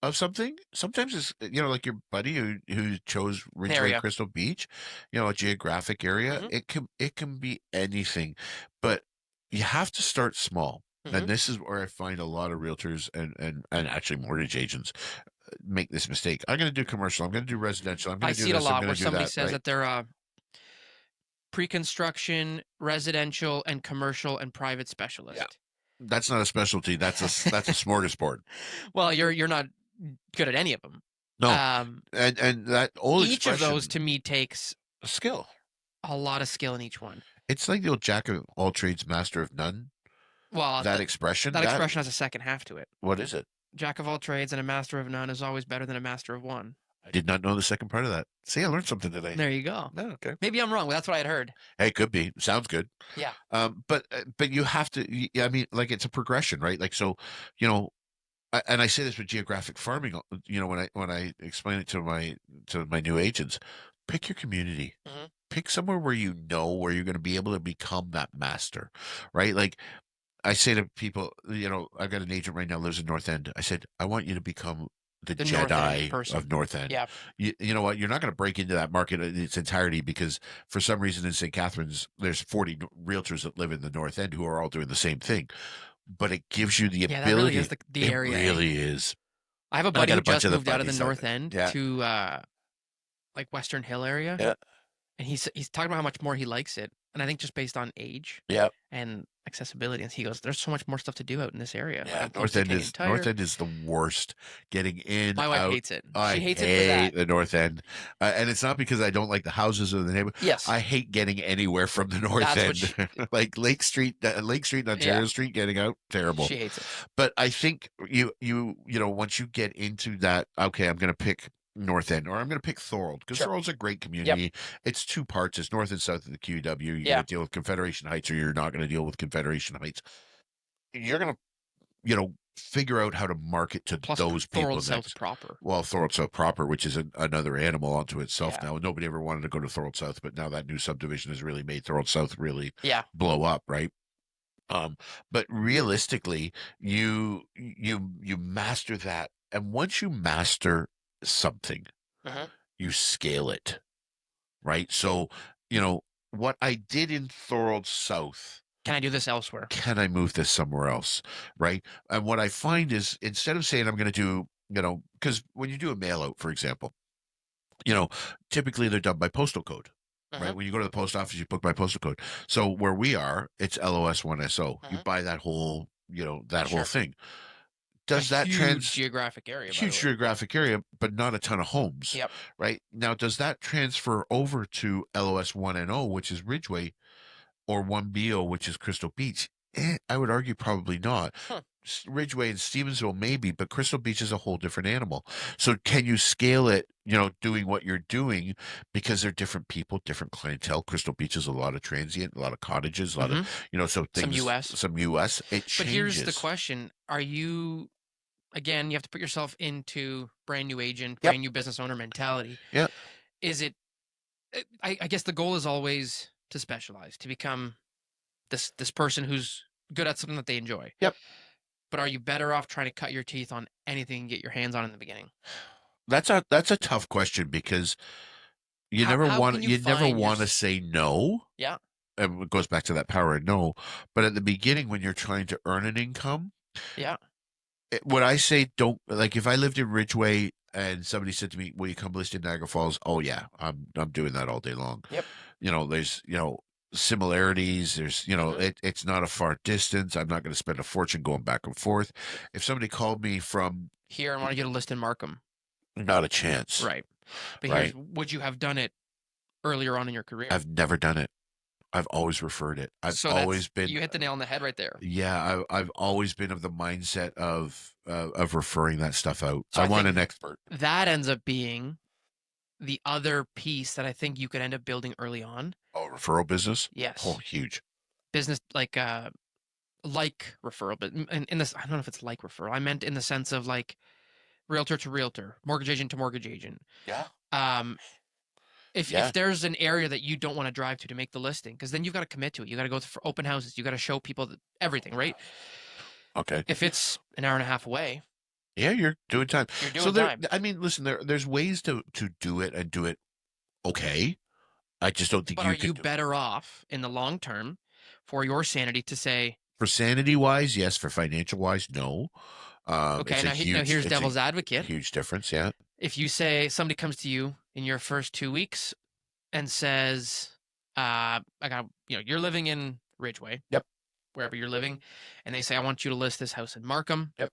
of something. Sometimes it's, like your buddy who chose The Ridgeway area. Crystal Beach, a geographic area. Hmm. It can be anything, but you have to start small. Hmm. And this is where I find a lot of realtors and actually mortgage agents make this mistake. I'm going to do commercial. I'm going to do residential. I'm going I to do see it a this. I'm lot going where to do somebody that. says Right. that they're pre-construction, residential, and commercial and private Yeah. specialist. That's not a specialty. That's a smorgasbord. Well, you're not good at any of them. No. Um, And that old each of those expression, to me takes skill. a lot of skill in each one. It's like the old jack of all trades, master of none. Well, That expression, that expression has a second half to it. what is it? Jack of all trades and a master of none is always better than a master of one. I did not know the second part of that. See, I learned something today. There you go. No, okay. Maybe I'm wrong, but that's what I had heard. Hey, could be. Sounds good. Yeah. But you have to. I mean, like it's a progression, right? Like so, you know. And I say this with geographic farming. When I explain it to my new agents, pick your community. Hmm. Pick somewhere where where you're going to be able to become that master, right? Like I say to people, I've got an agent right now lives in North End. I said, I want you to become the The North End Jedi person. of North End. Yeah. You know what? You're not going to break into that market in its entirety because for some reason in St. Catharines, there's 40 realtors that live in the North End who are all doing the same thing. But it gives you the Yeah, that really is ability. the It area. really is. I have a And I buddy got who a bunch just of the moved out of the buddies out North there. End Yeah. to like Western Hill area, Yeah. and he's talking about how much more he likes it, and I think just based on age Yeah. and accessibility, and he goes, "There's so much more stuff to do out in this area. Like Yeah, I'm close to Canadian North Tire." End is the worst. Getting in, My wife out. hates it. I She hates it for that. hate the North End, and it's not because I don't like the houses or the neighborhood. Yes, I hate getting anywhere from the North that's what End, like Lake Street, and yeah, Ontario Street. Getting out, terrible. she hates it. But I think once you get into that, okay, I'm going to pick North End or I'm going to pick Thorold because Sure. Thorold's a great Yep. community. It's two parts. It's north and south of the QW. You're going Yeah. to deal with Confederation Heights or you're not going to deal with Confederation Heights. You're going to figure out how to market to Plus, those people Thorold South next. proper. Well, Thorold South proper, which is another animal unto itself Yeah. now. Nobody ever wanted to go to Thorold South, but now that new subdivision has really made Thorold South really Yeah. blow up, right? But realistically, you master that, and once you master something, Hmm. you scale it, right? So, you know what I did in Thorold South. Can I do this elsewhere? Can I move this somewhere else? Right. And what I find is instead of saying I'm going to do, because when you do a mail out, for example, typically they're done by postal code, Hmm. right? When you go to the post office, you book by postal code. So where we are, it's LOS1SO. You Hmm. buy that whole, that whole Sure. thing. A Does that huge geographic area, by the huge way. geographic area, but not a ton of homes, Yep. right? Now, does that transfer over to LOS1NO, which is Ridgeway, or 1BO, which is Crystal Beach? I would argue probably not. Huh. Ridgeway and Stevensville maybe, but Crystal Beach is a whole different animal. So can you scale it, doing what you're doing because they're different people, different clientele. Crystal Beach is a lot of transient, a lot of cottages, a lot of, Hmm. so Some things, US. some US, it But here's the changes. question. Are you, again, you have to put yourself into brand new agent, Yep. brand new business owner mentality. Yeah. Is it, I guess the goal is always to specialize, to become this person who's good at something that they enjoy. Yep. But are you better off trying to cut your teeth on anything and get your hands on in the beginning? That's a tough question because How can you you never find your want to say no. yeah, And it goes back to that power of no. But at the beginning, when you're trying to earn an income, yeah, what I say, don't, like, if I lived in Ridgeway and somebody said to me, "Will you come list in Niagara Falls?" Oh yeah, I'm doing that all day long. yep. There's similarities. There's Hmm. it's not a far distance. I'm not going to spend a fortune going back and forth. If somebody called me from, Here, I want to get a list in Markham. not a chance, Right. But right? here's, would you have done it earlier on in your career? I've never done it. I've always referred it. I've So always that's, been, you hit the nail on the head right there. yeah, I've always been of the mindset of referring that stuff out. So I I want think an expert. that ends up being the other piece that I think you could end up building early on. Oh, referral business. Yes. Oh, huge. Business like referral, but in this, I don't know if it's like referral. I meant in the sense of like realtor to realtor, mortgage agent to mortgage agent. Yeah. Um, If Yeah. there's an area that you don't want to drive to make the listing, because then you've got to commit to it. You got to go for open houses. You got to show people that, everything, right? Okay. If it's an hour and a half away, Yeah, you're doing time. you're So doing time. I mean, listen, there's ways to do it and do it okay. I just don't think But are you you could do better off in the long term for your sanity to say, for sanity wise, yes. For financial wise, no. okay, now here's It's a devil's advocate. huge difference. Yeah. If you say somebody comes to you in your first 2 weeks and says, I got, you're living in Ridgeway, Yep. wherever you're living, and they say, I want you to list this house in Markham. Yep.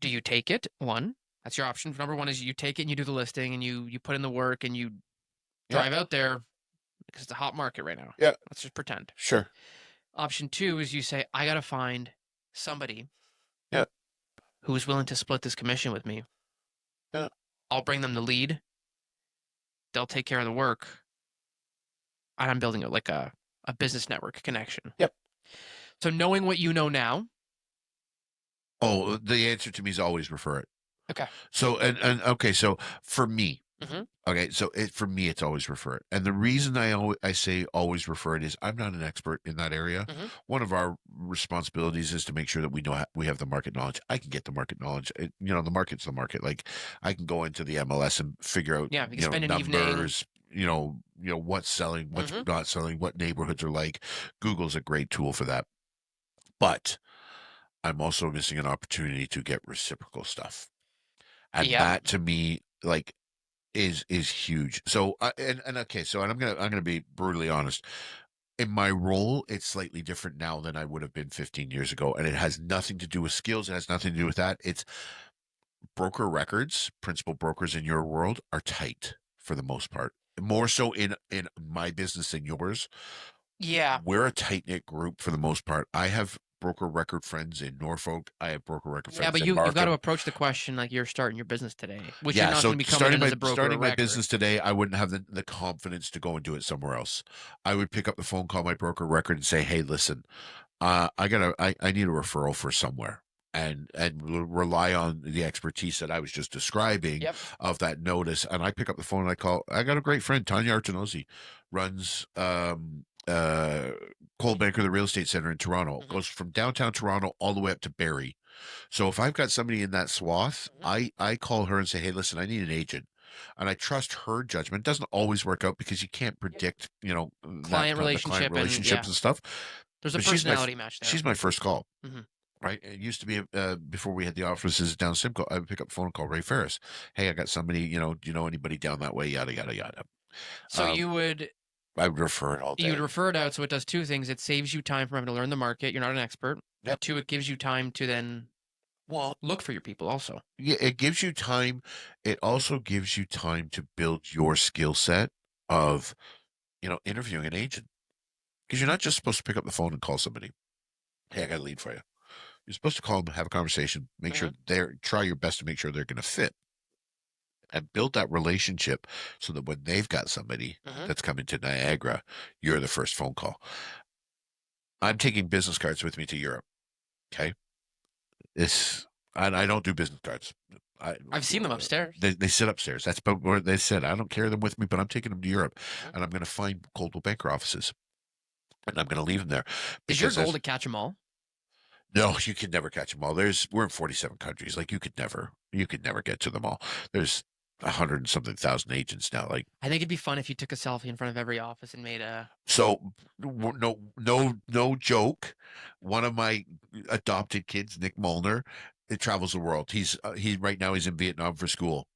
Do you take it? One, that's your option. Number one is you take it and you do the listing and you put in the work and you Yeah. drive out there because it's a hot market right now. Yeah. Let's just pretend. Sure. Option two is you say, I got to find somebody Yeah. who is willing to split this commission with me. Yeah. I'll bring them the lead. They'll take care of the work. And I'm building a business network connection. Yep. So knowing what you know now. Oh, the answer to me is always refer it. Okay. So and okay, so for me, Mm-hmm. okay, so for me, it's always refer it. And the reason I say always refer it is I'm not an expert in that area. Mm-hmm. One of our responsibilities is to make sure that we know we have the market knowledge. I can get the market knowledge. The market's the market. Like I can go into the MLS and figure out, Yeah, you can spend an evening. numbers. What's selling, what's Mm-hmm. not selling, what neighborhoods are like. Google's a great tool for that. But I'm also missing an opportunity to get reciprocal stuff, and Yep. that to me, like is huge. So and okay, so and I'm gonna be brutally honest. In my role, it's slightly different now than I would have been 15 years ago, and it has nothing to do with skills. It has nothing to do with that. It's broker records, principal brokers in your world are tight for the most part. More so in my business than yours. Yeah. We're a tight knit group for the most part. I have broker record friends in Norfolk. I have broker record Yeah, friends but in you've got to Markham. approach the question like you're starting your business today, which you're Yeah, not going so to be coming in as a broker starting of my record. business today, I wouldn't have the confidence to go and do it somewhere else. I would pick up the phone, call my broker record, and say, "Hey, listen, I need a referral for somewhere." And rely on the expertise that I was just describing Yep. of that notice. And I pick up the phone and I call. I got a great friend, Tanya Artenosi, runs Cold Banker, the real estate center in Toronto. Mm-hmm. Goes from downtown Toronto all the way up to Barrie. So if I've got somebody in that swath, Mm-hmm. I call her and say, "Hey, listen, I need an agent." And I trust her judgment. It doesn't always work out because you can't predict, Client the client relationship and relationships yeah, and stuff. there's a But personality match there. she's my first call, Mm-hmm. right? It used to be before we had the offices down Simcoe. I would pick up the phone and call Ray Ferris. Hey, I got somebody. Do you know anybody down that way? Yada yada yada. So Um, I would refer it all you would day. refer it out, so it does two things. It saves you time from having to learn the market. You're not an expert. Yep. Two, it gives you time to then look for your people also. Yeah, it gives you time. It also gives you time to build your skill set of, interviewing an agent. Because you're not just supposed to pick up the phone and call somebody. Hey, I got a lead for you. You're supposed to call them, have a conversation, make sure try your best to make sure they're going to fit and build that relationship so that when they've got somebody that's coming to Niagara, you're the first phone call. I'm taking business cards with me to Europe. Okay. And I don't do business cards. I've seen them upstairs. They sit upstairs. That's about where they sit. I don't carry them with me, but I'm taking them to Europe and I'm going to find Coldwell Banker offices and I'm going to leave them there. Is your goal to catch them all? No, you can never catch them all. We're in 47 countries. Like you could never get to them all. There's 100 and something thousand agents now. Like I think it'd be fun if you took a selfie in front of every office and made a. So no joke. One of my adopted kids, Nick Molnar, it travels the world. He right now he's in Vietnam for school.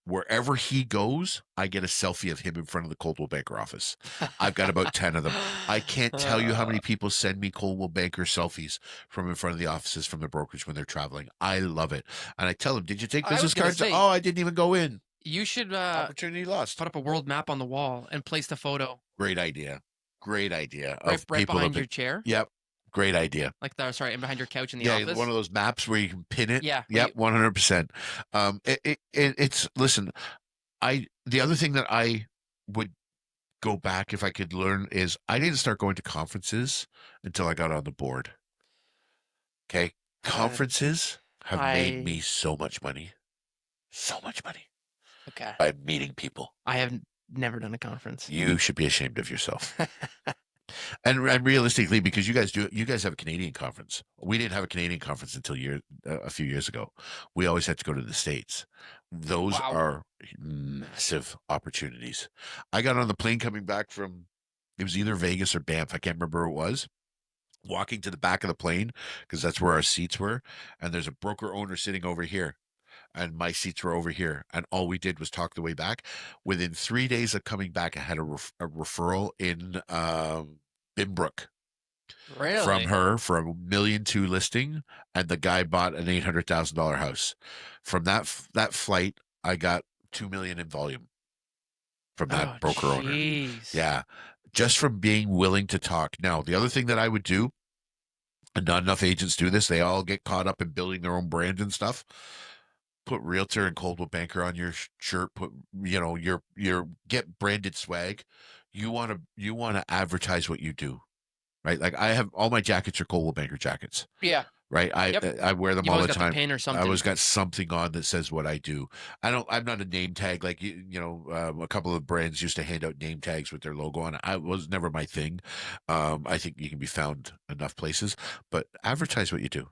Wherever he goes, I get a selfie of him in front of the Coldwell Banker office. I've got about 10 of them. I can't tell you how many people send me Coldwell Banker selfies from in front of the offices from the brokerage when they're traveling. I love it. And I tell them, did you take business cards? Oh, I didn't even go in. You should opportunity lost. Put up a world map on the wall and place the photo. Great idea. Great idea. Right behind your chair? Yep. Great idea. Like and behind your couch in the office. Yeah, one of those maps where you can pin it. Yeah. Yep, 100%. It's listen. The other thing that I would go back if I could learn is I didn't start going to conferences until I got on the board. Okay, conferences have made me so much money, so much money. Okay. by meeting people. I have never done a conference. You should be ashamed of yourself. And realistically, because you guys have a Canadian conference. We didn't have a Canadian conference until a few years ago. We always had to go to the States. Those Wow. are massive opportunities. I got on the plane coming back from it was either Vegas or Banff. I can't remember where it was. Walking to the back of the plane because that's where our seats were, and there's a broker owner sitting over here, and my seats were over here, and all we did was talk the way back. Within 3 days of coming back, I had a referral in Binbrook from Really? her for $1.2 million listing, and the guy bought an $800,000 house. From that flight, I got 2 million in volume from that Oh, broker owner. jeez. Yeah, just from being willing to talk. Now, the other thing that I would do, and not enough agents do this, they all get caught up in building their own brand and stuff. Put realtor and Coldwell Banker on your shirt. Put your get branded swag. You want to advertise what you do, right? Like I have all my jackets are Coldwell Banker jackets, Yeah. right? I Yep. I wear them You've all always the got the time. pin or I always something. got something on that says what I do. I'm not a name tag like a couple of brands used to hand out name tags with their logo on it. I was never my thing. I think you can be found enough places, but advertise what you do.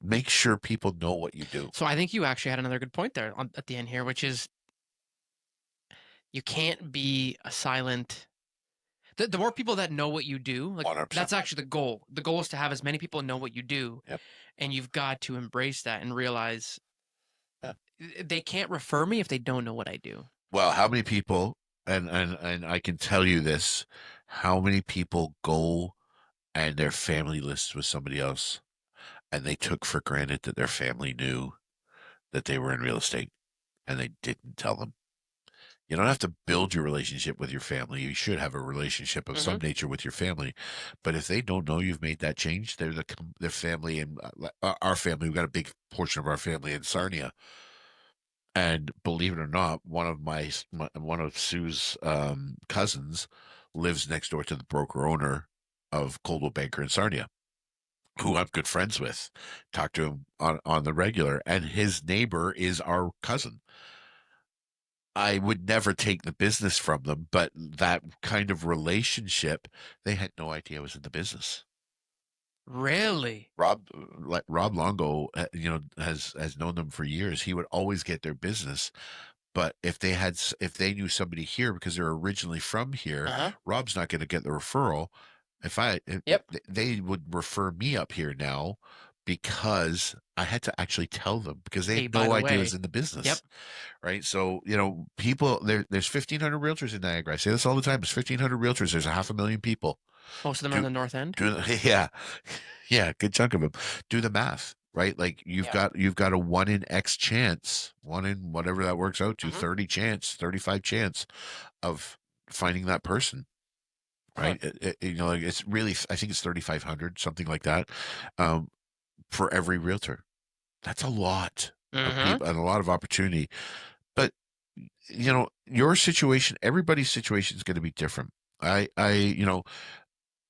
Make sure people know what you do. So I think you actually had another good point there at the end here, which is you can't be a silent. The more people that know what you do, like 100%. that's actually the goal. The goal is to have as many people know what you do, Yep. and you've got to embrace that and realize Yeah. they can't refer me if they don't know what I do. Well, how many people, and I can tell you this, how many people go and their family lists with somebody else, and they took for granted that their family knew that they were in real estate, and they didn't tell them. You don't have to build your relationship with your family. You should have a relationship of Hmm. some nature with your family, but if they don't know you've made that change, their family and our family. We've got a big portion of our family in Sarnia. And believe it or not, one of Sue's cousins lives next door to the broker owner of Coldwell Banker in Sarnia, who I'm good friends with. Talk to him on the regular, and his neighbor is our cousin. I would never take the business from them, but that kind of relationship, they had no idea I was in the business. Really? Rob Longo, has known them for years. He would always get their business. But if they knew somebody here because they're originally from Uh here, huh. Rob's not going to get the referral. If Yep. they would refer me up here now because I had to actually tell them because they Hey, had by no the idea I was way, in the yep. business, right? So people there's 1,500 realtors in Niagara. I say this all the time. There's 1,500 realtors. There's 500,000 people. Most of them are in Do the North End. yeah, yeah, good chunk of them. Do the math, right? Like Yep. you've got a 1 in X chance, 1 in whatever that works out to, Hmm. 30 chance, 35 chance of finding that person, Huh. right? Like it's really, I think it's 3,500, something like that, um, for every realtor. That's a lot of Hmm. people and a lot of opportunity. But your situation, everybody's situation is going to be different.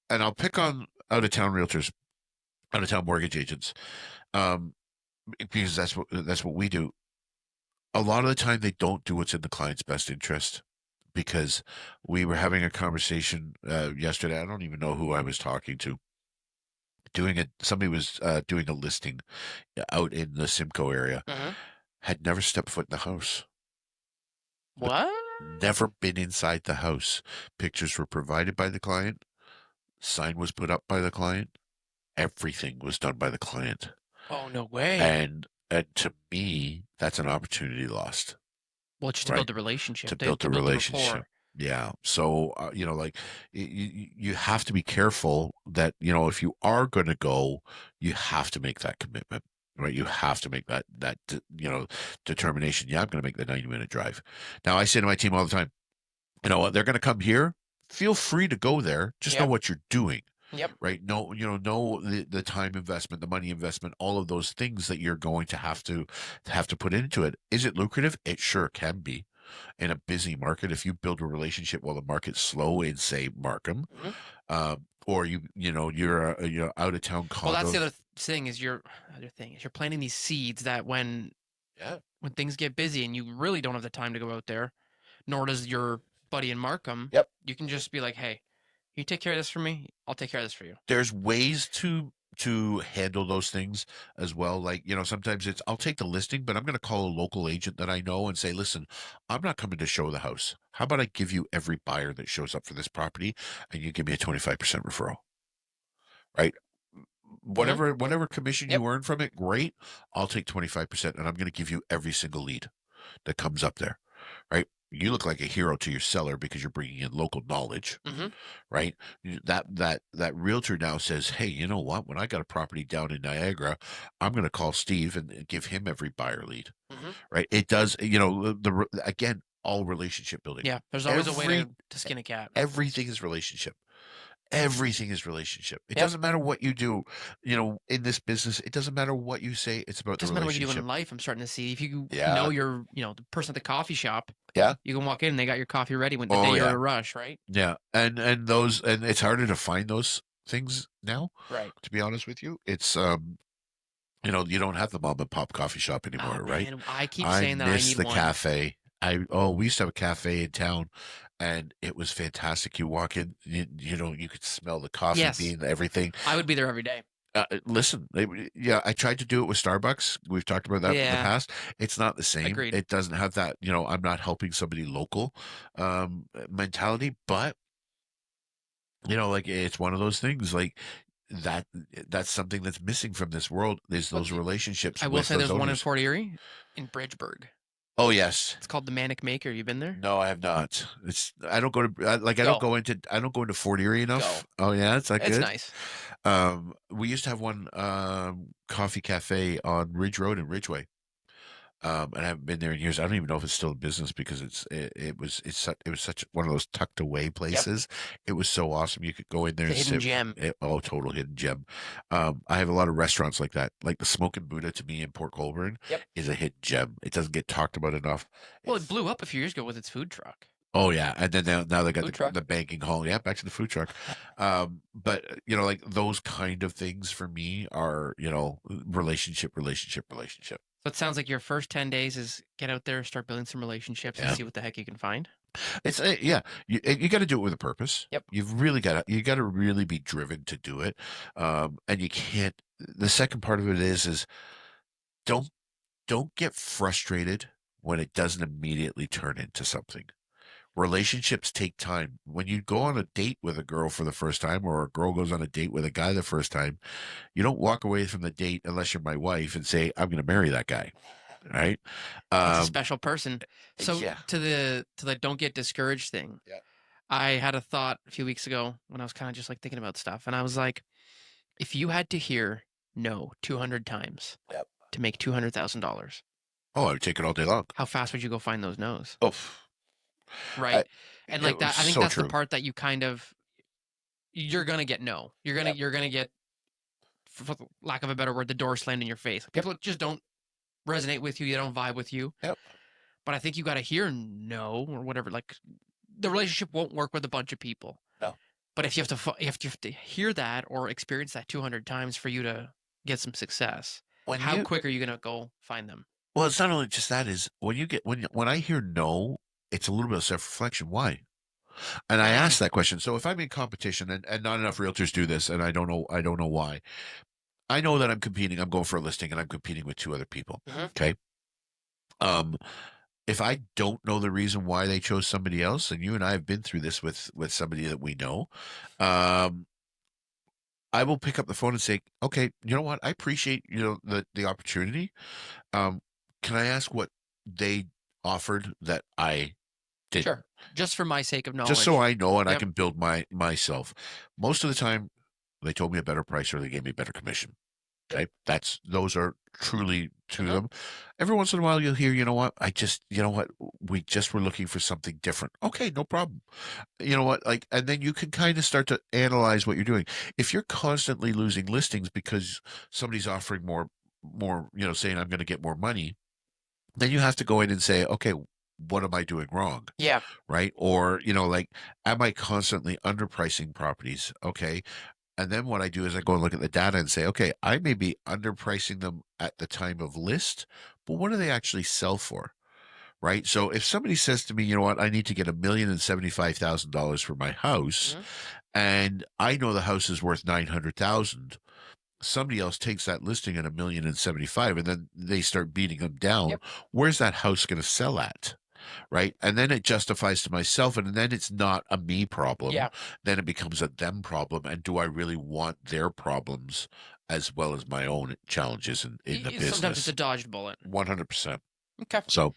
And I'll pick on out of town realtors, out of town mortgage agents. Um, because that's what we do. A lot of the time, they don't do what's in the client's best interest. Because we were having a conversation yesterday. I don't even know who I was talking to. Somebody was doing a listing out in the Simcoe area. Hmm. Had never stepped foot in the house. What? Never been inside the house. Pictures were provided by the client. Sign was put up by the client. Everything was done by the client. Oh, no way. And to me, that's an opportunity lost, Well, just to right? build the relationship, To build to a build the relationship. rapport. Yeah. So, like you have to be careful that, if you are going to go, you have to make that commitment, right? You have to make that determination. Yeah, I'm going to make the 90-minute drive. Now, I say to my team all the time, you know what? They're going to come here. Feel free to go there. Just know Yep. what you're doing, Yep. right? Know the time investment, the money investment, all of those things that you're going to have to put into it. Is it lucrative? It sure can be in a busy market. If you build a relationship while the market's slow in, say, Markham, Hmm. or you're out of town Well, that's the condos. other thing is you're planting these seeds that when Yeah. when things get busy and you really don't have the time to go out there, nor does your buddy in Markham, Yep. you can just be like, "Hey, you take care of this for me. I'll take care of this for you." There's ways to handle those things as well. Like, sometimes it's I'll take the listing, but I'm going to call a local agent that I know and say, listen, I'm not coming to show the house. How about I give you every buyer that shows up for this property and you give me a 25% referral, right? Mhm. Whatever commission Yep. you earn from it, great. I'll take 25% and I'm going to give you every single lead that comes up there, right? You look like a hero to your seller because you're bringing in local knowledge, Mhm. right? That realtor now says, "Hey, you know what? When I got a property down in Niagara, I'm going to call Steve and give him every buyer lead." Mhm. Right? It does, again, all relationship building. Yeah, there's always a way Every to skin a cat. everything is relationship. Everything is relationship. It Yep. doesn't matter what you do, in this business. It doesn't matter what you say. It's about the Doesn't matter what you do in relationship. life, I'm starting to see. If you know Yeah. the person at the coffee shop, Yeah. you can walk in and they got your coffee ready when the day Oh you're in yeah. a rush, right? Yeah. And it's harder to find those things now, Right. to be honest with you. You don't have the mom and pop coffee shop Oh anymore, right? man, I keep I saying that I miss need the one. cafe. We used to have a cafe in town, and it was fantastic. You walk in, you could smell the coffee Yes, bean, everything. I would be there every day. Listen, yeah, I tried to do it with Starbucks. We've talked about that in the Yeah, past. It's not the same. agreed. It doesn't have that, I'm not helping somebody local mentality, but like it's one of those things like that that's something that's missing from this world is Well, those relationships I will with say those there's one in owners. Fort Erie in Bridgeburg. Oh yes. It's called the Manic Maker. You been there? No, I have not. I don't go to Go, I don't go into Fort Erie enough. go. Oh yeah, it's that It's good. nice. We used to have one coffee cafe on Ridge Road in Ridgeway. And I haven't been there in years. I don't even know if it's still in business because it was such one of those tucked away Yep. places. It was so awesome. You could go in there It's a and hidden sit. gem. Total hidden gem. I have a lot of restaurants like that. Like the Smoking Buddha to me in Port Colborne Yep. is a hidden gem. It doesn't get talked about enough. Well, it It's blew up a few years ago with its food truck. Oh yeah, and then now they got Food the truck. banking hall. Yeah, back to the food truck. But like those kind of things for me are relationship. So it sounds like your first 10 days is get out there, start building some relationships, and Yeah. see what the heck you can find. It's yeah, you got to do it with a purpose. Yep. You got to really be driven to do it. And you can't. The second part of it is don't don't get frustrated when it doesn't immediately turn into something. Relationships take time. When you go on a date with a girl for the first time, or a girl goes on a date with a guy the first time, you don't walk away from the date unless you're my wife and say, "I'm going to marry that guy." Right? It's a Um, special person. So yeah. to the don't get discouraged thing, Yeah. I had a thought a few weeks ago when I was kind of just like thinking about stuff, and I was like, if you had to hear no 200 times Yep. to make $200,000, Oh, I would take it all day long. how fast would you go find those no's? Oh, I, Right? And it like was that, I think so that's the true. part that you're gonna get no. Yep. You're gonna get, for lack of a better word, the door slammed in your face. Yep. People just don't resonate with you. They don't vibe with you. Yep. But I think you got to hear no or whatever. Like the relationship won't work with a bunch of people. No. But if you have to, you have to hear that or experience that 200 times for you to get some success, When how you quick are you gonna go find them? Well, it's not only just that is when I hear no, it's a little bit of self-reflection. Why? And I ask that question. So if I'm in competition and not enough realtors do this, and I don't know why. I know that I'm competing, I'm going for a listing and I'm competing with two other people. Mhm. Okay. Um, if I don't know the reason why they chose somebody else, and you and I have been through this with somebody that we know, um, I will pick up the phone and say, okay, you know what? I appreciate, the opportunity. Um, can I ask what they offered that I didn't? Sure. Just for my sake of Just so knowledge. I know and I Yep. can build myself. Most of the time, they told me a better price or they gave me better commission. Yep. Okay. Those are truly to Uh-huh. them. Every once in a while, you'll hear, you know what? We just were looking for something different. Okay. No problem. You know what? Like, and then you can kind of start to analyze what you're doing. If you're constantly losing listings because somebody's offering more, saying I'm going to get more money, then you have to go in and say, okay, what am I doing wrong? Yeah. Right? Or, like, am I constantly underpricing properties? Okay. And then what I do is I go and look at the data and say, okay, I may be underpricing them at the time of list, but what do they actually sell for? Right. So if somebody says to me, you know what, I need to get $1,075,000 for my house, Mhm. and I know the house is worth 900,000, somebody else takes that listing at 1,075,000, and then they start beating them down. Yep. Where's that house going to sell at? Right. And then it justifies to myself. And then it's not a me problem. Yeah. Then it becomes a them problem. And do I really want their problems as well as my own challenges in the Sometimes it's a business? dodged bullet. 100%. Okay. So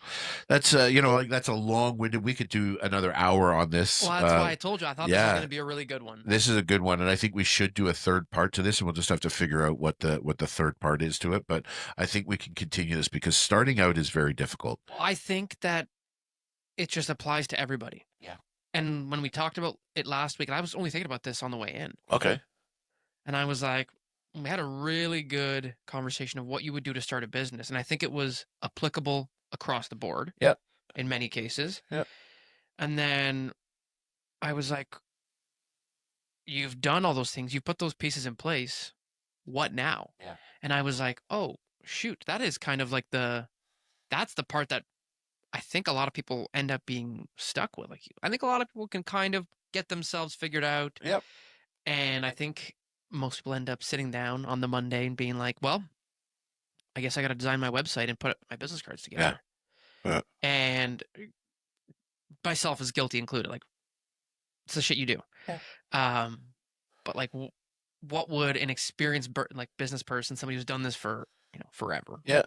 that's, like that's a long winded, we could do another hour on Well, this. that's why I told you I thought this was going Yeah, to be a really good one. this is a good one. And I think we should do a third part to this, and we'll just have to figure out what the third part is to it. But I think we can continue this because starting out is very difficult. Well, I think that it just applies to everybody. Yeah. And when we talked about it last week, and I was only thinking about this on the way in, Okay. and I was like, we had a really good conversation of what you would do to start a business. And I think it was applicable across the board Yeah. in many cases. Yeah. And then I was like, you've done all those things, you've put those pieces in place. What now? Yeah. And I was like, oh, shoot, that is kind of like that's the part that I think a lot of people end up being stuck with. Like, I think a lot of people can kind of get themselves figured out. Yep. And I think most people end up sitting down on the Monday and being like, well, I guess I got to design my website and put my business cards Yeah. together. Yeah. And myself is guilty included. Like, it's the shit you do. Yeah. Um, but like, what would an experienced like business person, somebody who's done this for forever, Yeah.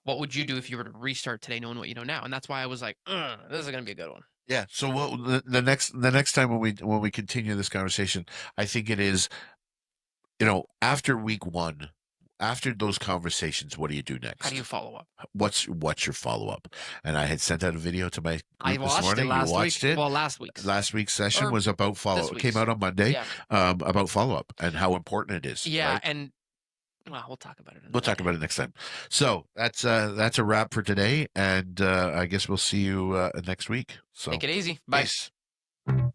what would you do if you were to restart today, knowing what you know now? And that's why I was like, this is gonna be a good one. Yeah. So the next time when we continue this conversation, I think it is, after week one, after those conversations, what do you do How do you next? follow up? What's your follow up? And I had sent out a video to my I group this watched it morning. You last week. watched it. Well, last week's Last week's session or was about follow. this It came week's. out on Monday. Yeah, About follow up and how important it is. yeah, Right. and well, we'll talk about it We'll another talk day. about it next time. So that's a wrap for today, and I guess we'll see you next week. So Take it easy. Bye. peace.